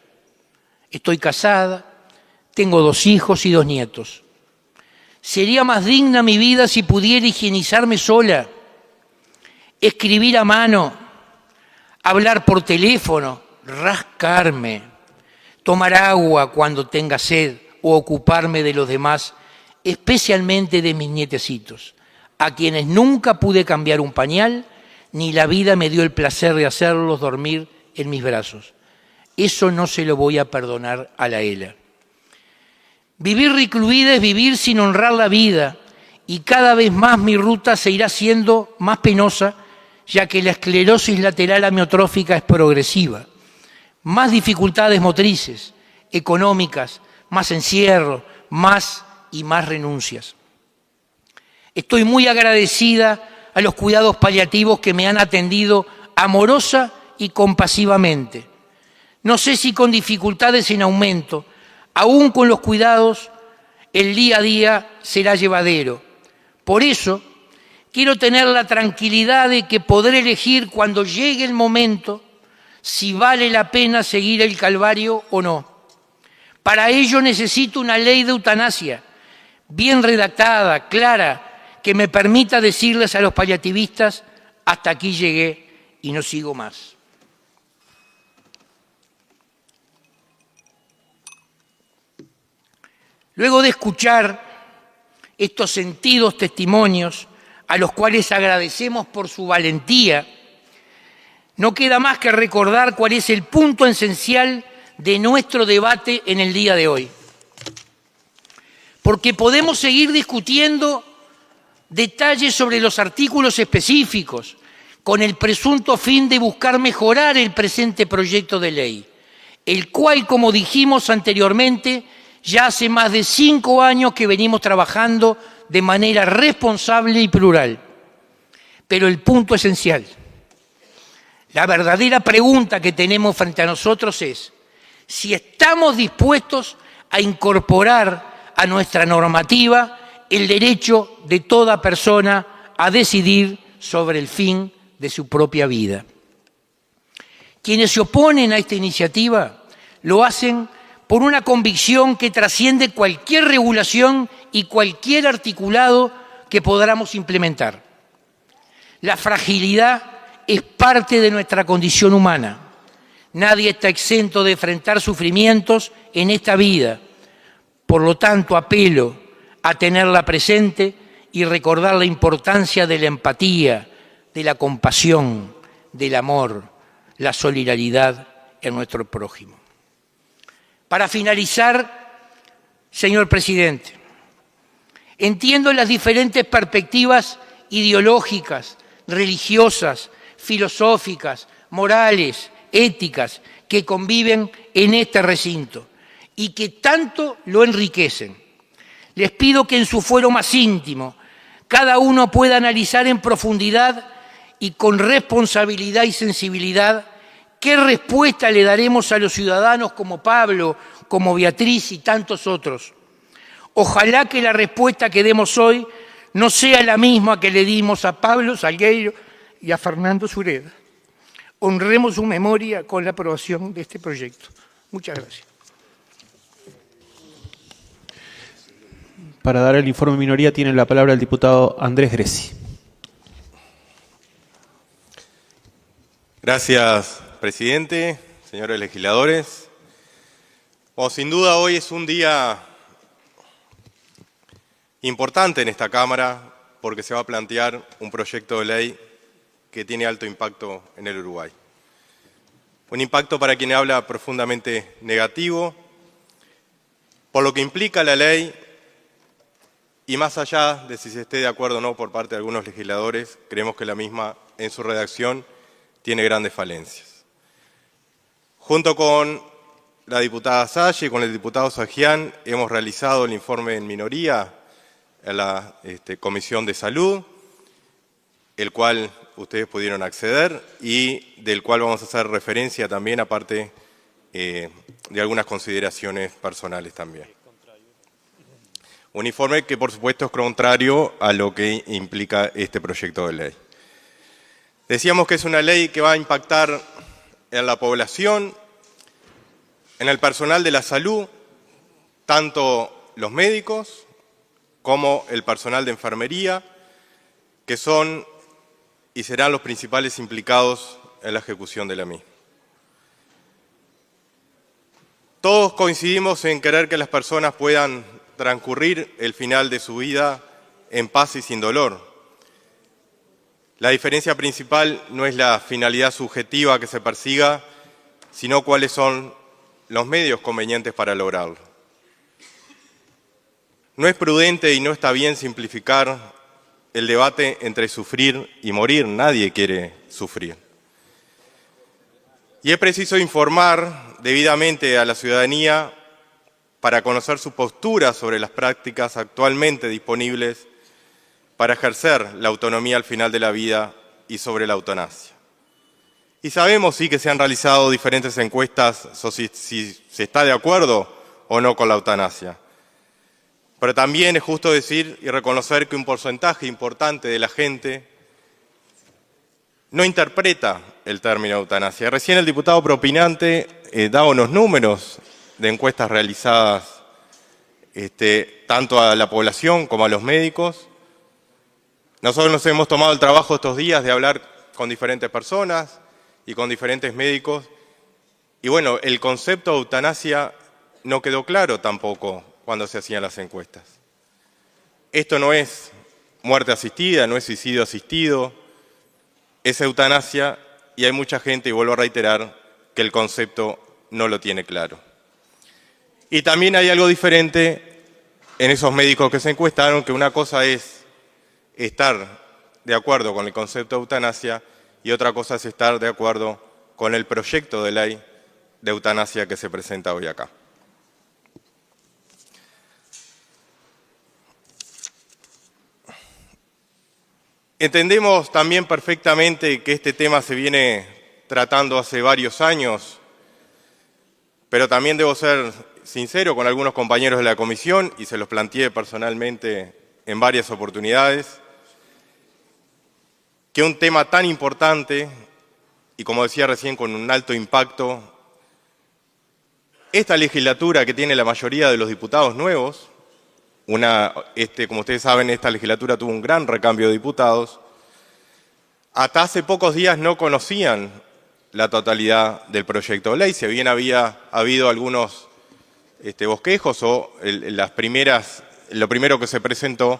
Estoy casada, tengo 2 hijos y 2 nietos. Sería más digna mi vida si pudiera higienizarme sola, escribir a mano, hablar por teléfono, rascarme, tomar agua cuando tenga sed o ocuparme de los demás, especialmente de mis nietecitos, a quienes nunca pude cambiar un pañal, ni la vida me dio el placer de hacerlos dormir en mis brazos. Eso no se lo voy a perdonar a la ELA. Vivir recluida es vivir sin honrar la vida, y cada vez más mi ruta se irá siendo más penosa, ya que la esclerosis lateral amiotrófica es progresiva. Más dificultades motrices, económicas, más encierro, más y más renuncias. Estoy muy agradecida a los cuidados paliativos que me han atendido amorosa y compasivamente. No sé si con dificultades en aumento, aún con los cuidados, el día a día será llevadero. Por eso, quiero tener la tranquilidad de que podré elegir cuando llegue el momento si vale la pena seguir el calvario o no. Para ello necesito una ley de eutanasia, bien redactada, clara, que me permita decirles a los paliativistas: hasta aquí llegué y no sigo más. Luego de escuchar estos sentidos testimonios, a los cuales agradecemos por su valentía, no queda más que recordar cuál es el punto esencial de nuestro debate en el día de hoy. Porque podemos seguir discutiendo detalles sobre los artículos específicos, con el presunto fin de buscar mejorar el presente proyecto de ley, el cual, como dijimos anteriormente, ya hace más de 5 años que venimos trabajando de manera responsable y plural. Pero el punto esencial, la verdadera pregunta que tenemos frente a nosotros es si estamos dispuestos a incorporar a nuestra normativa el derecho de toda persona a decidir sobre el fin de su propia vida. Quienes se oponen a esta iniciativa lo hacen por una convicción que trasciende cualquier regulación y cualquier articulado que podamos implementar. La fragilidad es parte de nuestra condición humana. Nadie está exento de enfrentar sufrimientos en esta vida. Por lo tanto, apelo a tenerla presente y recordar la importancia de la empatía, de la compasión, del amor, la solidaridad en nuestro prójimo. Para finalizar, señor presidente, entiendo las diferentes perspectivas ideológicas, religiosas, filosóficas, morales, éticas que conviven en este recinto y que tanto lo enriquecen. Les pido que en su fuero más íntimo cada uno pueda analizar en profundidad y con responsabilidad y sensibilidad qué respuesta le daremos a los ciudadanos como Pablo, como Beatriz y tantos otros. Ojalá que la respuesta que demos hoy no sea la misma que le dimos a Pablo Salgueiro y a Fernando Sureda. Honremos su memoria con la aprobación de este proyecto. Muchas gracias. Para dar el informe de minoría tiene la palabra el diputado Andrés Greci. Gracias, presidente, señores legisladores. Bueno, sin duda hoy es un día importante en esta Cámara porque se va a plantear un proyecto de ley que tiene alto impacto en el Uruguay. Un impacto para quien habla profundamente negativo, por lo que implica la ley y más allá de si se esté de acuerdo o no por parte de algunos legisladores, creemos que la misma en su redacción tiene grandes falencias. Junto con la diputada Salle y con el diputado Sajian hemos realizado el informe en minoría en la Comisión de Salud, el cual ustedes pudieron acceder y del cual vamos a hacer referencia también, aparte de algunas consideraciones personales también. Un informe que, por supuesto, es contrario a lo que implica este proyecto de ley. Decíamos que es una ley que va a impactar en la población, en el personal de la salud, tanto los médicos como el personal de enfermería, que son y serán los principales implicados en la ejecución de la misma. Todos coincidimos en querer que las personas puedan transcurrir el final de su vida en paz y sin dolor. La diferencia principal no es la finalidad subjetiva que se persiga, sino cuáles son los medios convenientes para lograrlo. No es prudente y no está bien simplificar el debate entre sufrir y morir. Nadie quiere sufrir. Y es preciso informar debidamente a la ciudadanía para conocer su postura sobre las prácticas actualmente disponibles para ejercer la autonomía al final de la vida y sobre la eutanasia. Y sabemos sí que se han realizado diferentes encuestas sobre si se está de acuerdo o no con la eutanasia. Pero también es justo decir y reconocer que un porcentaje importante de la gente no interpreta el término eutanasia. Recién el diputado propinante daba unos números de encuestas realizadas tanto a la población como a los médicos. Nosotros nos hemos tomado el trabajo estos días de hablar con diferentes personas y con diferentes médicos. Y bueno, el concepto de eutanasia no quedó claro tampoco cuando se hacían las encuestas. Esto no es muerte asistida, no es suicidio asistido, es eutanasia y hay mucha gente, y vuelvo a reiterar, que el concepto no lo tiene claro. Y también hay algo diferente en esos médicos que se encuestaron, que una cosa es estar de acuerdo con el concepto de eutanasia y otra cosa es estar de acuerdo con el proyecto de ley de eutanasia que se presenta hoy acá. Entendemos también perfectamente que este tema se viene tratando hace varios años, pero también debo ser sincero con algunos compañeros de la comisión y se los planteé personalmente en varias oportunidades, que un tema tan importante y, como decía recién, con un alto impacto, esta legislatura que tiene la mayoría de los diputados nuevos, como ustedes saben, esta legislatura tuvo un gran recambio de diputados, hasta hace pocos días no conocían la totalidad del proyecto de ley, si bien había habido algunos bosquejos o lo primero que se presentó,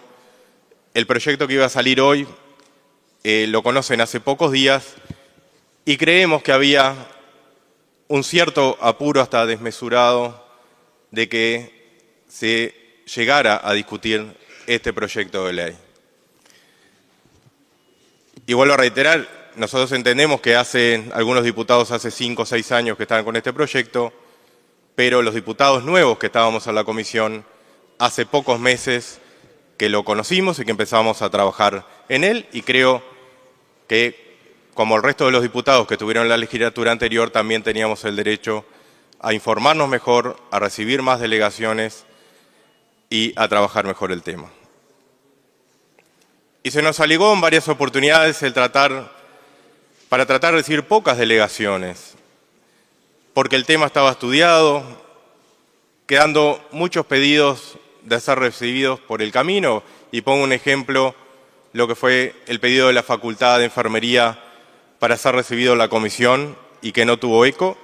el proyecto que iba a salir hoy lo conocen hace pocos días y creemos que había un cierto apuro hasta desmesurado de que se llegara a discutir este proyecto de ley. Y vuelvo a reiterar, nosotros entendemos que algunos diputados hace 5 o 6 años que están con este proyecto, pero los diputados nuevos que estábamos en la comisión hace pocos meses que lo conocimos y que empezamos a trabajar en él, y creo que, como el resto de los diputados que tuvieron la legislatura anterior, también teníamos el derecho a informarnos mejor, a recibir más delegaciones y a trabajar mejor el tema. Y se nos alegó en varias oportunidades para tratar de recibir pocas delegaciones, porque el tema estaba estudiado, quedando muchos pedidos de ser recibidos por el camino. Y pongo un ejemplo, lo que fue el pedido de la Facultad de Enfermería para ser recibido en la comisión y que no tuvo eco.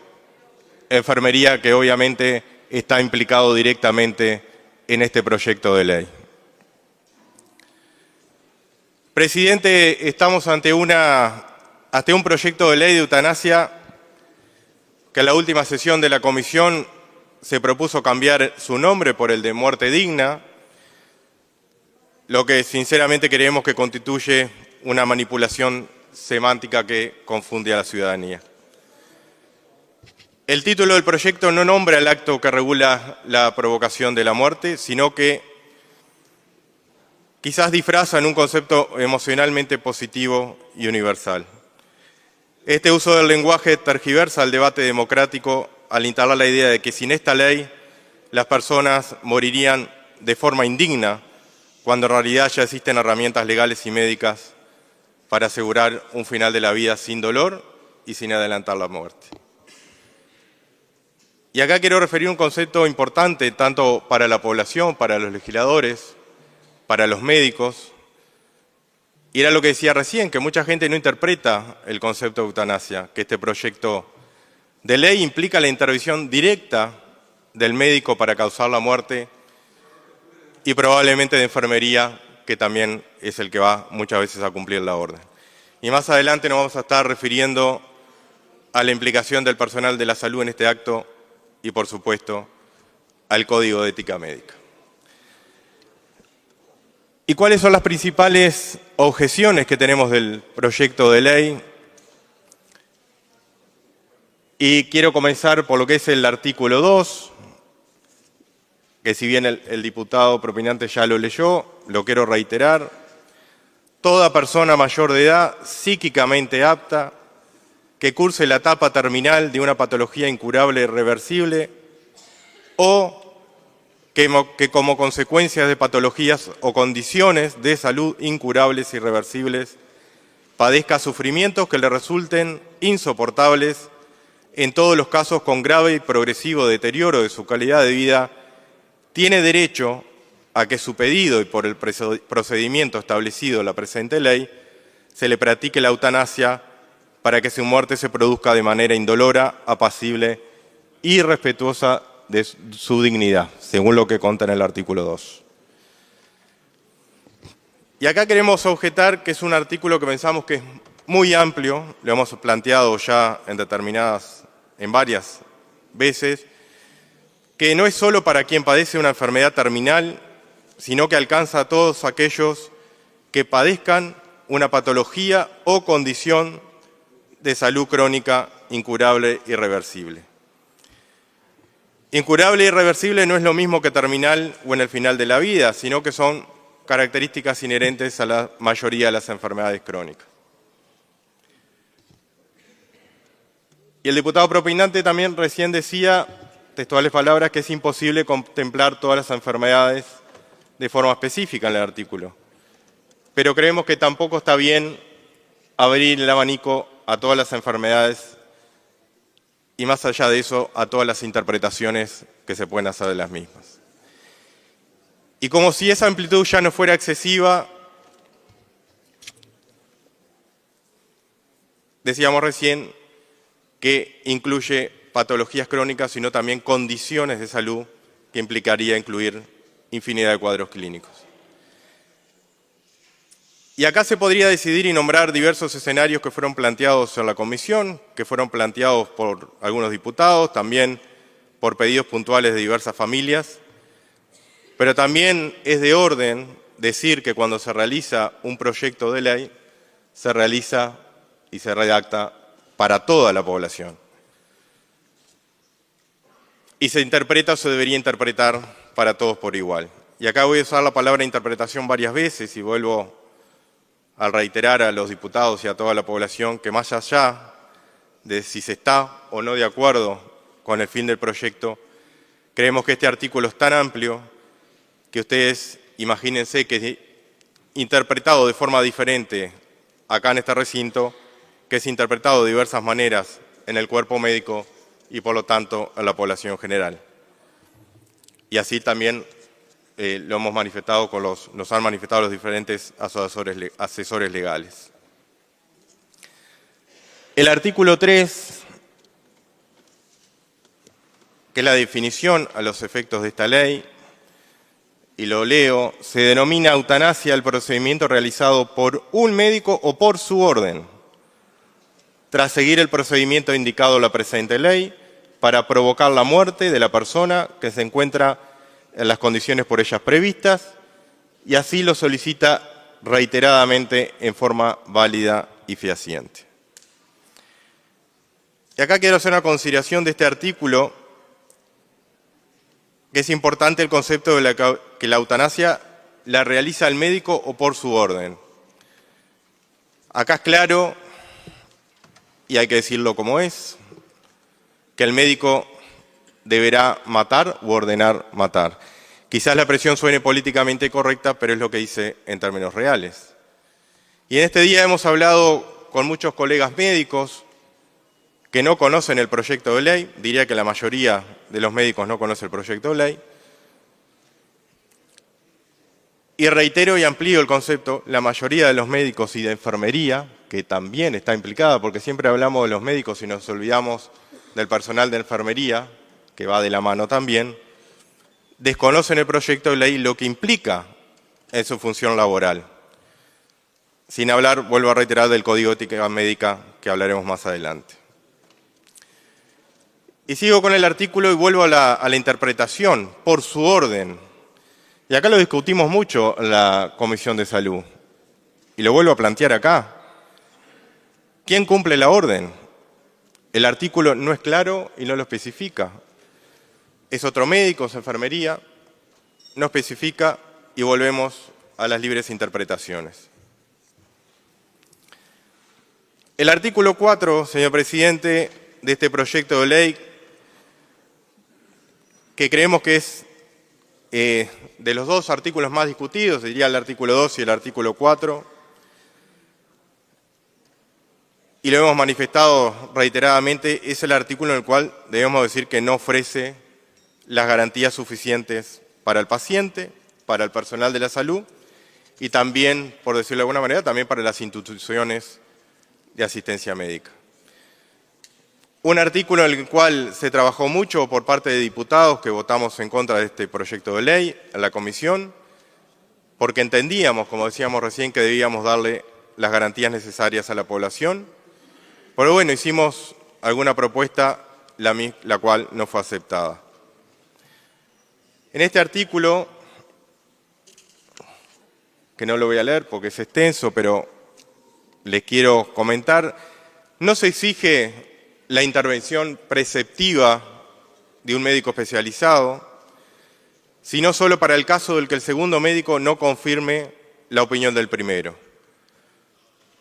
Enfermería que obviamente está implicado directamente en este proyecto de ley. Presidente, estamos ante un proyecto de ley de eutanasia que en la última sesión de la comisión se propuso cambiar su nombre por el de muerte digna, lo que sinceramente creemos que constituye una manipulación semántica que confunde a la ciudadanía. El título del proyecto no nombra el acto que regula la provocación de la muerte, sino que quizás disfraza en un concepto emocionalmente positivo y universal. Este uso del lenguaje tergiversa el debate democrático al instalar la idea de que sin esta ley las personas morirían de forma indigna, cuando en realidad ya existen herramientas legales y médicas para asegurar un final de la vida sin dolor y sin adelantar la muerte. Y acá quiero referir un concepto importante tanto para la población, para los legisladores, para los médicos, y era lo que decía recién, que mucha gente no interpreta el concepto de eutanasia, que este proyecto de ley implica la intervención directa del médico para causar la muerte y probablemente de enfermería, que también es el que va muchas veces a cumplir la orden. Y más adelante nos vamos a estar refiriendo a la implicación del personal de la salud en este acto y, por supuesto, al Código de Ética Médica. ¿Y cuáles son las principales objeciones que tenemos del proyecto de ley? Y quiero comenzar por lo que es el artículo 2, que si bien el diputado propinante ya lo leyó, lo quiero reiterar. Toda persona mayor de edad psíquicamente apta que curse la etapa terminal de una patología incurable e irreversible o que como consecuencia de patologías o condiciones de salud incurables e irreversibles padezca sufrimientos que le resulten insoportables, en todos los casos con grave y progresivo deterioro de su calidad de vida, tiene derecho a que su pedido y por el procedimiento establecido en la presente ley se le practique la eutanasia para que su muerte se produzca de manera indolora, apacible y respetuosa de su dignidad, según lo que consta en el artículo 2. Y acá queremos objetar que es un artículo que pensamos que es muy amplio, lo hemos planteado ya en varias veces, que no es solo para quien padece una enfermedad terminal, sino que alcanza a todos aquellos que padezcan una patología o condición de salud crónica incurable e irreversible. Incurable e irreversible no es lo mismo que terminal o en el final de la vida, sino que son características inherentes a la mayoría de las enfermedades crónicas. Y el diputado propinante también recién decía, textuales palabras, que es imposible contemplar todas las enfermedades de forma específica en el artículo. Pero creemos que tampoco está bien abrir el abanico a todas las enfermedades y más allá de eso, a todas las interpretaciones que se pueden hacer de las mismas. Y como si esa amplitud ya no fuera excesiva, decíamos recién que incluye patologías crónicas, sino también condiciones de salud que implicaría incluir infinidad de cuadros clínicos. Y acá se podría decidir y nombrar diversos escenarios que fueron planteados en la comisión, que fueron planteados por algunos diputados, también por pedidos puntuales de diversas familias, pero también es de orden decir que cuando se realiza un proyecto de ley, se realiza y se redacta para toda la población. Y se interpreta o se debería interpretar para todos por igual. Y acá voy a usar la palabra interpretación varias veces y vuelvo al reiterar a los diputados y a toda la población que más allá de si se está o no de acuerdo con el fin del proyecto, creemos que este artículo es tan amplio que ustedes imagínense que es interpretado de forma diferente acá en este recinto, que es interpretado de diversas maneras en el cuerpo médico y por lo tanto en la población general. Y así también lo hemos manifestado nos han manifestado los diferentes asesores legales. El artículo 3, que es la definición a los efectos de esta ley, y lo leo, se denomina eutanasia el procedimiento realizado por un médico o por su orden, tras seguir el procedimiento indicado en la presente ley, para provocar la muerte de la persona que se encuentra en las condiciones por ellas previstas, y así lo solicita reiteradamente en forma válida y fehaciente. Y acá quiero hacer una consideración de este artículo, que es importante el concepto de que la eutanasia la realiza el médico o por su orden. Acá es claro, y hay que decirlo como es, que el médico deberá matar u ordenar matar. Quizás la expresión suene políticamente correcta, pero es lo que dice en términos reales. Y en este día hemos hablado con muchos colegas médicos que no conocen el proyecto de ley, diría que la mayoría de los médicos no conoce el proyecto de ley, y reitero y amplío el concepto, la mayoría de los médicos y de enfermería, que también está implicada, porque siempre hablamos de los médicos y nos olvidamos del personal de enfermería, que va de la mano también, desconocen el proyecto de ley lo que implica en su función laboral. Sin hablar, vuelvo a reiterar, del Código de Ética Médica, que hablaremos más adelante. Y sigo con el artículo y vuelvo a la interpretación, por su orden. Y acá lo discutimos mucho en la Comisión de Salud. Y lo vuelvo a plantear acá. ¿Quién cumple la orden? El artículo no es claro y no lo especifica. Es otro médico, es enfermería, no especifica y volvemos a las libres interpretaciones. El artículo 4, señor presidente, de este proyecto de ley, que creemos que es de los dos artículos más discutidos, diría el artículo 2 y el artículo 4, y lo hemos manifestado reiteradamente, es el artículo en el cual debemos decir que no ofrece las garantías suficientes para el paciente, para el personal de la salud y también, por decirlo de alguna manera, también para las instituciones de asistencia médica. Un artículo en el cual se trabajó mucho por parte de diputados que votamos en contra de este proyecto de ley en la comisión, porque entendíamos, como decíamos recién, que debíamos darle las garantías necesarias a la población. Pero bueno, hicimos alguna propuesta, la cual no fue aceptada. En este artículo, que no lo voy a leer porque es extenso, pero les quiero comentar, no se exige la intervención preceptiva de un médico especializado, sino solo para el caso del que el segundo médico no confirme la opinión del primero.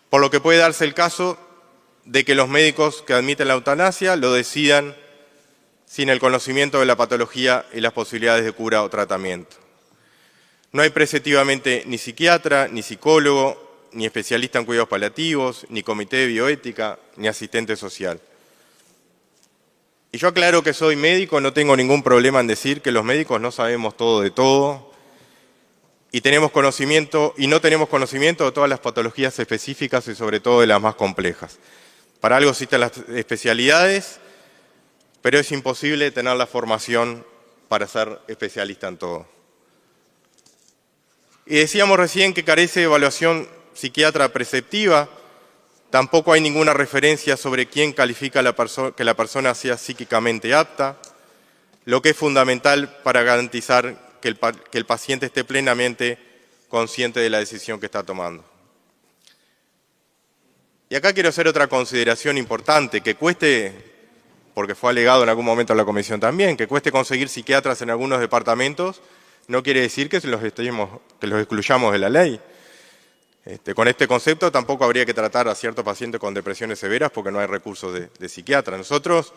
Por lo que puede darse el caso de que los médicos que admiten la eutanasia lo decidan sin el conocimiento de la patología y las posibilidades de cura o tratamiento. No hay preceptivamente ni psiquiatra, ni psicólogo, ni especialista en cuidados paliativos, ni comité de bioética, ni asistente social. Y yo aclaro que soy médico, no tengo ningún problema en decir que los médicos no sabemos todo de todo y tenemos conocimiento y no tenemos conocimiento de todas las patologías específicas y sobre todo de las más complejas. Para algo existen las especialidades, pero es imposible tener la formación para ser especialista en todo. Y decíamos recién que carece de evaluación psiquiatra preceptiva. Tampoco hay ninguna referencia sobre quién califica que la persona sea psíquicamente apta, lo que es fundamental para garantizar que el paciente esté plenamente consciente de la decisión que está tomando. Y acá quiero hacer otra consideración importante, que cueste, porque fue alegado en algún momento en la comisión también, que cueste conseguir psiquiatras en algunos departamentos, no quiere decir que los excluyamos de la ley. Con este concepto tampoco habría que tratar a ciertos pacientes con depresiones severas porque no hay recursos de psiquiatra. Nosotros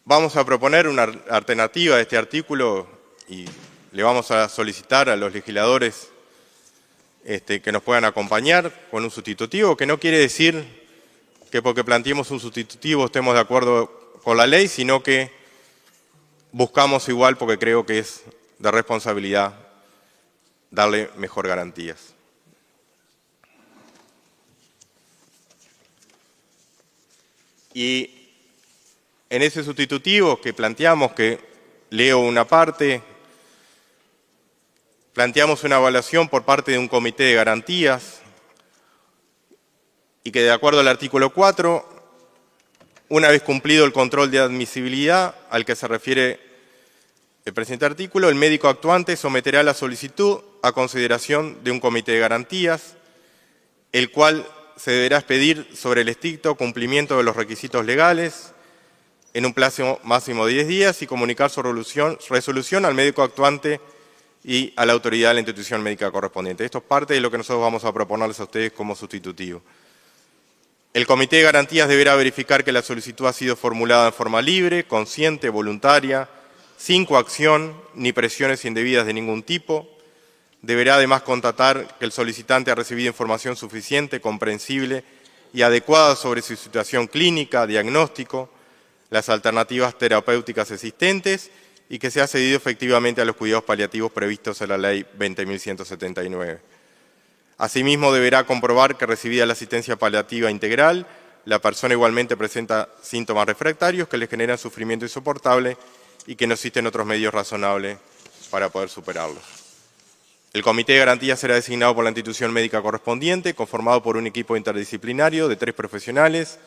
vamos a proponer una alternativa a este artículo y le vamos a solicitar a los legisladores que nos puedan acompañar con un sustitutivo, que no quiere decir que porque planteemos un sustitutivo estemos de acuerdo con la ley, sino que buscamos igual porque creo que es de responsabilidad darle mejor garantías. Y en ese sustitutivo que planteamos, que leo una parte, planteamos una evaluación por parte de un comité de garantías y que de acuerdo al artículo 4, una vez cumplido el control de admisibilidad al que se refiere el presente artículo, el médico actuante someterá la solicitud a consideración de un comité de garantías, el cual se deberá expedir sobre el estricto cumplimiento de los requisitos legales en un plazo máximo de 10 días y comunicar su resolución al médico actuante y a la autoridad de la institución médica correspondiente. Esto es parte de lo que nosotros vamos a proponerles a ustedes como sustitutivo. El comité de garantías deberá verificar que la solicitud ha sido formulada en forma libre, consciente, voluntaria, sin coacción ni presiones indebidas de ningún tipo. Deberá además constatar que el solicitante ha recibido información suficiente, comprensible y adecuada sobre su situación clínica, diagnóstico, las alternativas terapéuticas existentes y que se ha cedido efectivamente a los cuidados paliativos previstos en la Ley 20.179. Asimismo, deberá comprobar que recibida la asistencia paliativa integral, la persona igualmente presenta síntomas refractarios que le generan sufrimiento insoportable y que no existen otros medios razonables para poder superarlos. El comité de garantías será designado por la institución médica correspondiente, conformado por un equipo interdisciplinario de 3 profesionales,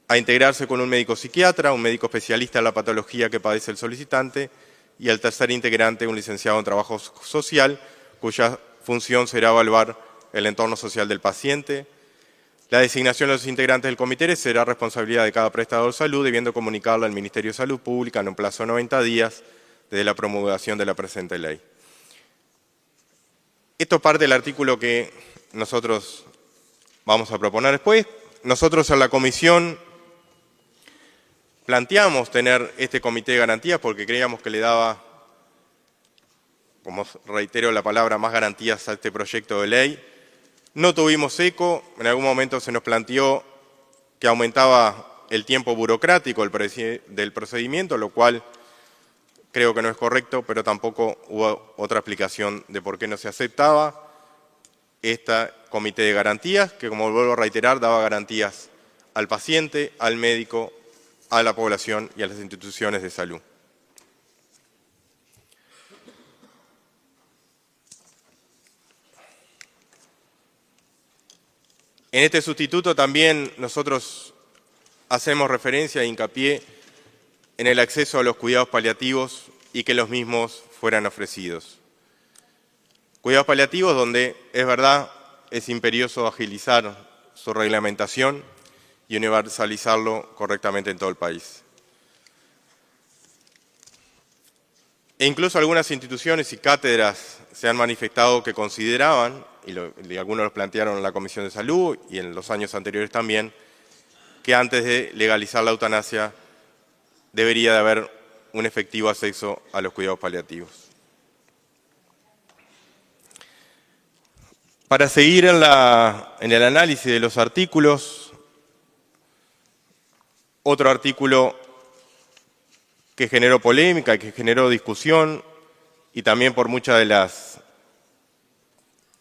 a integrarse con un médico psiquiatra, un médico especialista en la patología que padece el solicitante y el tercer integrante, un licenciado en trabajo social, cuya función será evaluar el entorno social del paciente. La designación de los integrantes del comité será responsabilidad de cada prestador de salud, debiendo comunicarla al Ministerio de Salud Pública en un plazo de 90 días desde la promulgación de la presente ley. Esto es parte del artículo que nosotros vamos a proponer después. Nosotros en la comisión planteamos tener este comité de garantías porque creíamos que le daba, como reitero la palabra, más garantías a este proyecto de ley. No tuvimos eco, en algún momento se nos planteó que aumentaba el tiempo burocrático del procedimiento, lo cual creo que no es correcto, pero tampoco hubo otra explicación de por qué no se aceptaba este comité de garantías, que como vuelvo a reiterar, daba garantías al paciente, al médico, a la población y a las instituciones de salud. En este sustituto también nosotros hacemos referencia e hincapié en el acceso a los cuidados paliativos y que los mismos fueran ofrecidos. Cuidados paliativos donde, es verdad, es imperioso agilizar su reglamentación y universalizarlo correctamente en todo el país. E incluso algunas instituciones y cátedras se han manifestado que consideraban, y algunos los plantearon en la Comisión de Salud y en los años anteriores también, que antes de legalizar la eutanasia debería de haber un efectivo acceso a los cuidados paliativos. Para seguir en el análisis de los artículos, otro artículo que generó polémica, que generó discusión, y también por muchas de las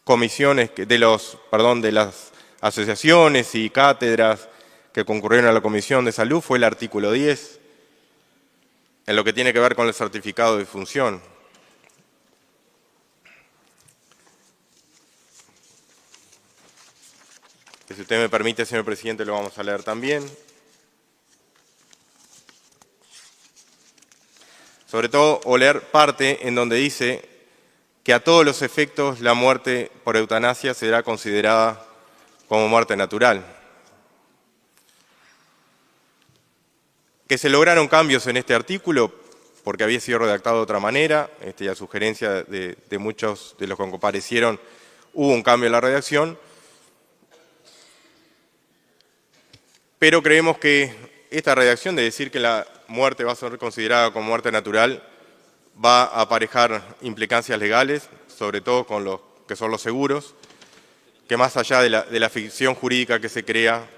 comisiones, de las asociaciones y cátedras que concurrieron a la Comisión de Salud, fue el artículo 10, en lo que tiene que ver con el certificado de función. Que si usted me permite, señor presidente, lo vamos a leer también. Sobre todo, o leer parte en donde dice que a todos los efectos la muerte por eutanasia será considerada como muerte natural. Que se lograron cambios en este artículo porque había sido redactado de otra manera, y a sugerencia de muchos de los que comparecieron hubo un cambio en la redacción, pero creemos que esta redacción de decir que la muerte va a ser considerada como muerte natural va a aparejar implicancias legales, sobre todo con los que son los seguros, que más allá de la ficción jurídica que se crea,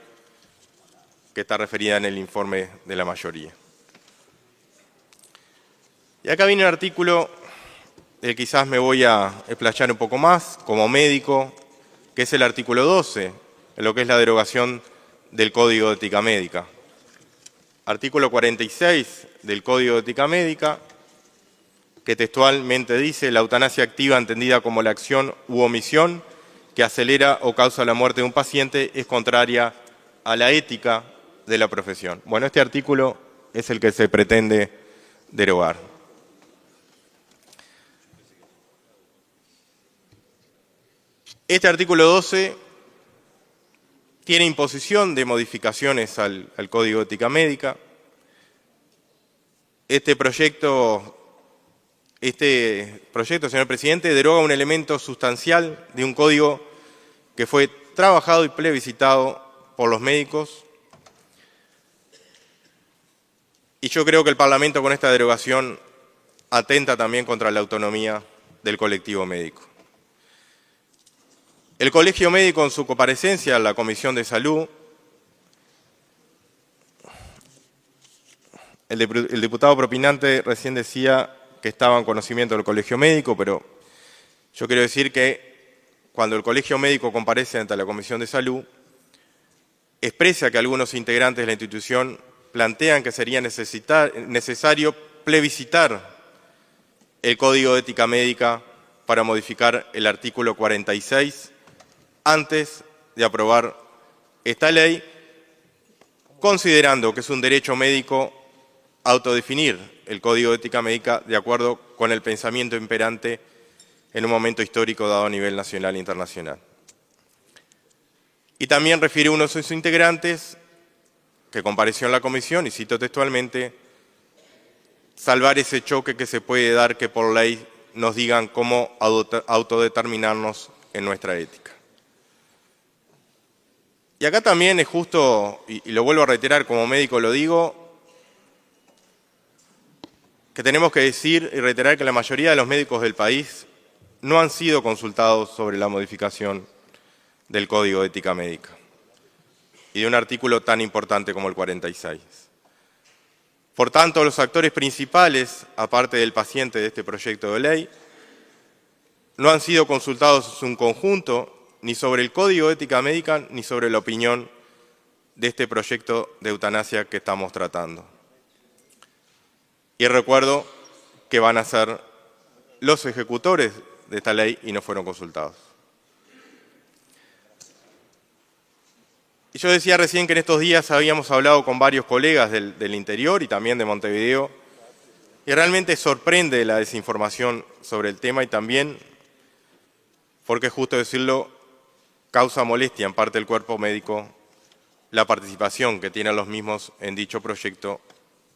que está referida en el informe de la mayoría. Y acá viene un artículo quizás me voy a explayar un poco más como médico, que es el artículo 12, en lo que es la derogación del Código de Ética Médica. Artículo 46 del Código de Ética Médica, que textualmente dice: la eutanasia activa, entendida como la acción u omisión que acelera o causa la muerte de un paciente, es contraria a la ética de la profesión. Bueno, este artículo es el que se pretende derogar. Este artículo 12 tiene imposición de modificaciones al Código de Ética Médica. Este proyecto, señor presidente, deroga un elemento sustancial de un código que fue trabajado y plebiscitado por los médicos. Y yo creo que el Parlamento con esta derogación atenta también contra la autonomía del colectivo médico. El Colegio Médico, en su comparecencia a la Comisión de Salud, el diputado propinante recién decía que estaba en conocimiento del Colegio Médico, pero yo quiero decir que cuando el Colegio Médico comparece ante la Comisión de Salud, expresa que algunos integrantes de la institución plantean que sería necesario plebiscitar el Código de Ética Médica para modificar el artículo 46 antes de aprobar esta ley, considerando que es un derecho médico autodefinir el Código de Ética Médica de acuerdo con el pensamiento imperante en un momento histórico dado a nivel nacional e internacional. Y también refiere uno de sus integrantes que compareció en la comisión, y cito textualmente: salvar ese choque que se puede dar que por ley nos digan cómo autodeterminarnos en nuestra ética. Y acá también es justo, y lo vuelvo a reiterar, como médico lo digo, que tenemos que decir y reiterar que la mayoría de los médicos del país no han sido consultados sobre la modificación del Código de Ética Médica y de un artículo tan importante como el 46. Por tanto, los actores principales, aparte del paciente de este proyecto de ley, no han sido consultados en su conjunto ni sobre el Código de Ética Médica ni sobre la opinión de este proyecto de eutanasia que estamos tratando. Y recuerdo que van a ser los ejecutores de esta ley y no fueron consultados. Y yo decía recién que en estos días habíamos hablado con varios colegas del interior y también de Montevideo, y realmente sorprende la desinformación sobre el tema y también, porque es justo decirlo, causa molestia en parte del cuerpo médico la participación que tienen los mismos en dicho proyecto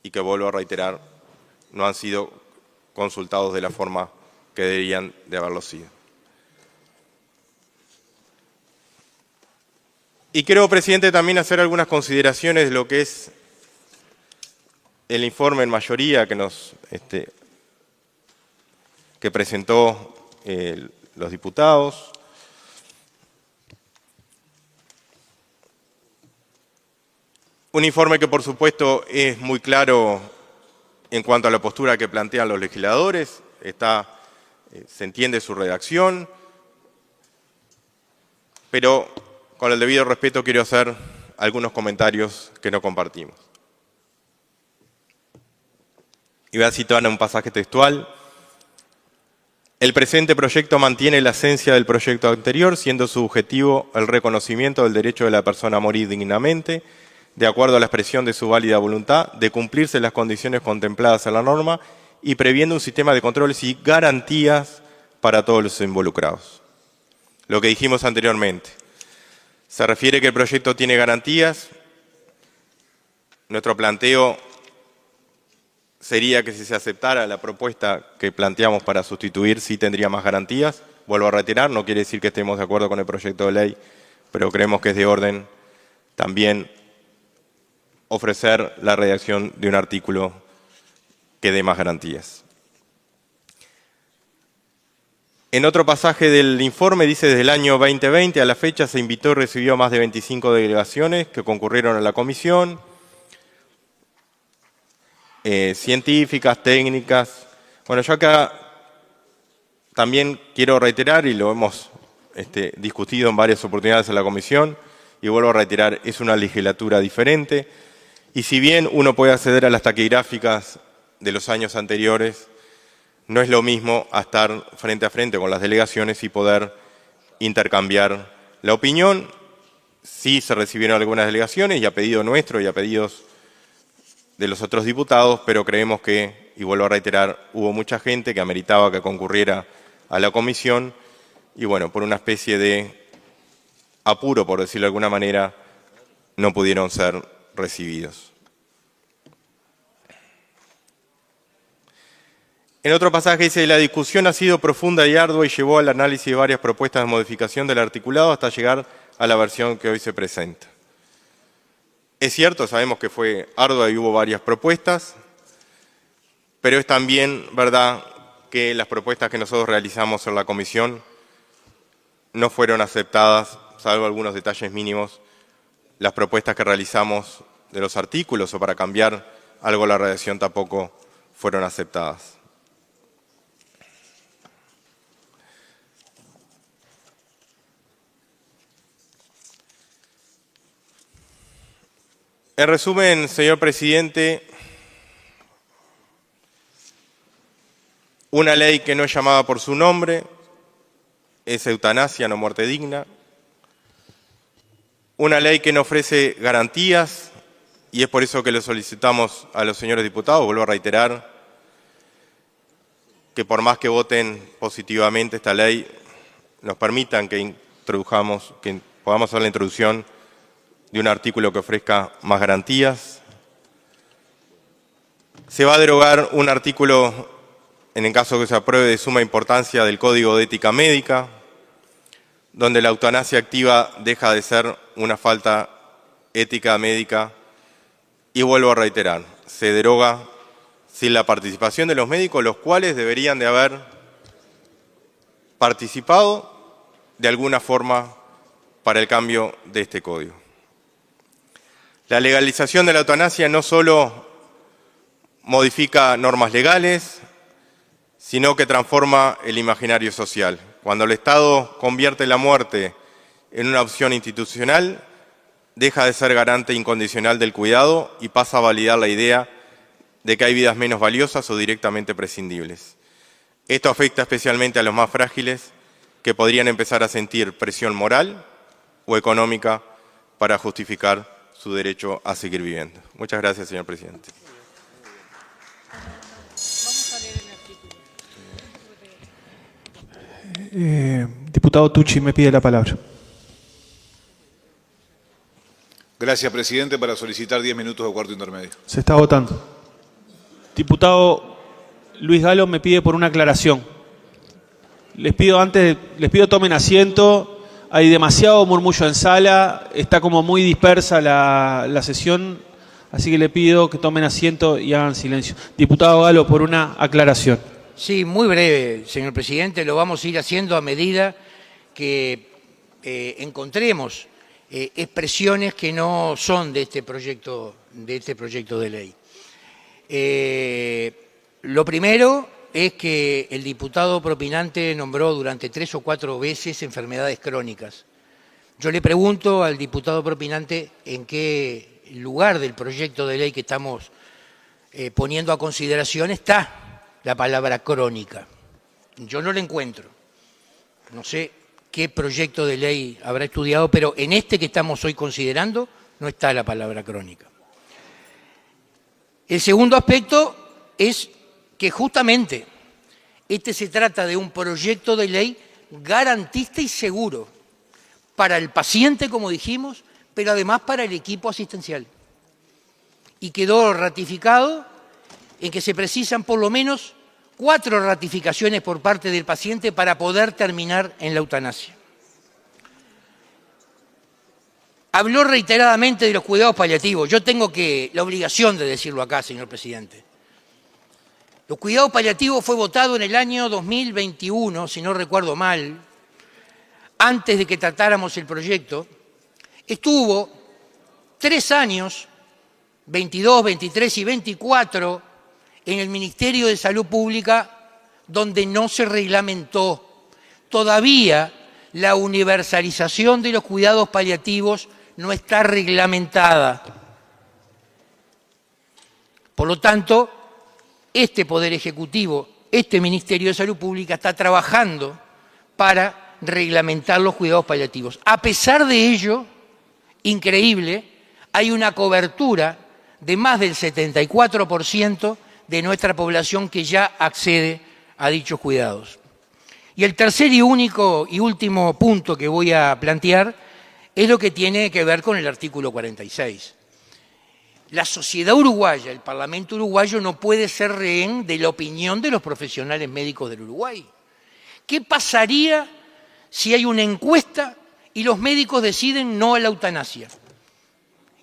y que, vuelvo a reiterar, no han sido consultados de la forma que deberían de haberlo sido. Y quiero, presidente, también hacer algunas consideraciones de lo que es el informe en mayoría que presentó los diputados. Un informe que, por supuesto, es muy claro en cuanto a la postura que plantean los legisladores, se entiende su redacción, pero con el debido respeto quiero hacer algunos comentarios que no compartimos. Y voy a citar un pasaje textual. El presente proyecto mantiene la esencia del proyecto anterior, siendo su objetivo el reconocimiento del derecho de la persona a morir dignamente, de acuerdo a la expresión de su válida voluntad, de cumplirse las condiciones contempladas en la norma y previendo un sistema de controles y garantías para todos los involucrados. Lo que dijimos anteriormente. Se refiere que el proyecto tiene garantías. Nuestro planteo sería que si se aceptara la propuesta que planteamos para sustituir, sí tendría más garantías. Vuelvo a retirar, no quiere decir que estemos de acuerdo con el proyecto de ley, pero creemos que es de orden también ofrecer la redacción de un artículo que dé más garantías. En otro pasaje del informe dice: desde el año 2020 a la fecha se invitó y recibió más de 25 delegaciones que concurrieron a la comisión, científicas, técnicas. Bueno, yo acá también quiero reiterar, y lo hemos discutido en varias oportunidades en la comisión, y vuelvo a reiterar, es una legislatura diferente, y si bien uno puede acceder a las taquigráficas de los años anteriores, no es lo mismo a estar frente a frente con las delegaciones y poder intercambiar la opinión. Sí se recibieron algunas delegaciones y a pedido nuestro y a pedidos de los otros diputados, pero creemos que, y vuelvo a reiterar, hubo mucha gente que ameritaba que concurriera a la comisión y bueno, por una especie de apuro, por decirlo de alguna manera, no pudieron ser recibidos. En otro pasaje dice, la discusión ha sido profunda y ardua y llevó al análisis de varias propuestas de modificación del articulado hasta llegar a la versión que hoy se presenta. Es cierto, sabemos que fue ardua y hubo varias propuestas, pero es también verdad que las propuestas que nosotros realizamos en la comisión no fueron aceptadas, salvo algunos detalles mínimos, las propuestas que realizamos de los artículos o para cambiar algo la redacción tampoco fueron aceptadas. En resumen, señor presidente, una ley que no es llamada por su nombre, es eutanasia, no muerte digna. Una ley que no ofrece garantías, y es por eso que le solicitamos a los señores diputados, vuelvo a reiterar, que por más que voten positivamente esta ley, nos permitan que podamos hacer la introducción de un artículo que ofrezca más garantías. Se va a derogar un artículo, en el caso que se apruebe, de suma importancia del Código de Ética Médica, donde la eutanasia activa deja de ser una falta ética médica, y vuelvo a reiterar, se deroga sin la participación de los médicos, los cuales deberían de haber participado de alguna forma para el cambio de este código. La legalización de la eutanasia no solo modifica normas legales, sino que transforma el imaginario social. Cuando el Estado convierte la muerte en una opción institucional, deja de ser garante incondicional del cuidado y pasa a validar la idea de que hay vidas menos valiosas o directamente prescindibles. Esto afecta especialmente a los más frágiles, que podrían empezar a sentir presión moral o económica para justificar su derecho a seguir viviendo. Muchas gracias, señor presidente. Diputado Tucci me pide la palabra. Gracias, presidente, para solicitar 10 minutos de cuarto intermedio. Se está votando. Diputado Luis Galo me pide por una aclaración. Les pido tomen asiento. Hay demasiado murmullo en sala, está como muy dispersa la sesión, así que le pido que tomen asiento y hagan silencio. Diputado Galo, por una aclaración. Sí, muy breve, señor presidente. Lo vamos a ir haciendo a medida que encontremos expresiones que no son de este proyecto de ley. Lo primero es que el diputado propinante nombró durante 3 o 4 veces enfermedades crónicas. Yo le pregunto al diputado propinante en qué lugar del proyecto de ley que estamos poniendo a consideración está la palabra crónica. Yo no la encuentro. No sé qué proyecto de ley habrá estudiado, pero en este que estamos hoy considerando no está la palabra crónica. El segundo aspecto es que justamente se trata de un proyecto de ley garantista y seguro para el paciente, como dijimos, pero además para el equipo asistencial. Y quedó ratificado en que se precisan por lo menos 4 ratificaciones por parte del paciente para poder terminar en la eutanasia. Habló reiteradamente de los cuidados paliativos. Yo tengo la obligación de decirlo acá, señor presidente. Los cuidados paliativos fue votado en el año 2021, si no recuerdo mal, antes de que tratáramos el proyecto. Estuvo 3 años, 22, 23 y 24, en el Ministerio de Salud Pública donde no se reglamentó. Todavía la universalización de los cuidados paliativos no está reglamentada. Por lo tanto, este Poder Ejecutivo, este Ministerio de Salud Pública está trabajando para reglamentar los cuidados paliativos. A pesar de ello, increíble, hay una cobertura de más del 74% de nuestra población que ya accede a dichos cuidados. Y el tercer y último punto que voy a plantear es lo que tiene que ver con el artículo 46. La sociedad uruguaya, el Parlamento uruguayo, no puede ser rehén de la opinión de los profesionales médicos del Uruguay. ¿Qué pasaría si hay una encuesta y los médicos deciden no a la eutanasia?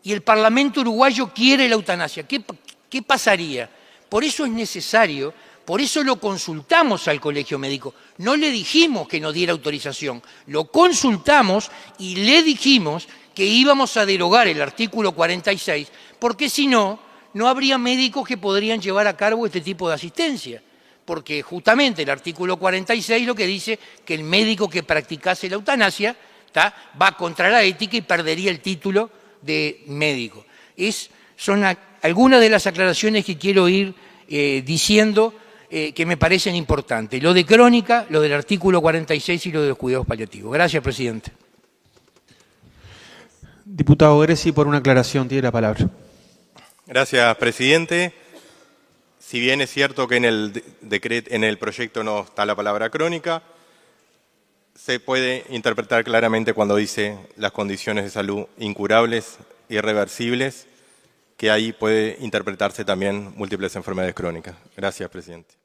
Y el Parlamento uruguayo quiere la eutanasia. ¿Qué pasaría? Por eso es necesario, por eso lo consultamos al Colegio Médico. No le dijimos que nos diera autorización, lo consultamos y le dijimos que íbamos a derogar el artículo 46, porque si no, no habría médicos que podrían llevar a cabo este tipo de asistencia. Porque justamente el artículo 46 lo que dice que el médico que practicase la eutanasia va contra la ética y perdería el título de médico. Son algunas de las aclaraciones que quiero ir diciendo que me parecen importantes. Lo de Crónica, lo del artículo 46 y lo de los cuidados paliativos. Gracias, presidente. Diputado Greci, por una aclaración, tiene la palabra. Gracias, presidente. Si bien es cierto que en el proyecto no está la palabra crónica, se puede interpretar claramente cuando dice las condiciones de salud incurables, irreversibles, que ahí puede interpretarse también múltiples enfermedades crónicas. Gracias, presidente.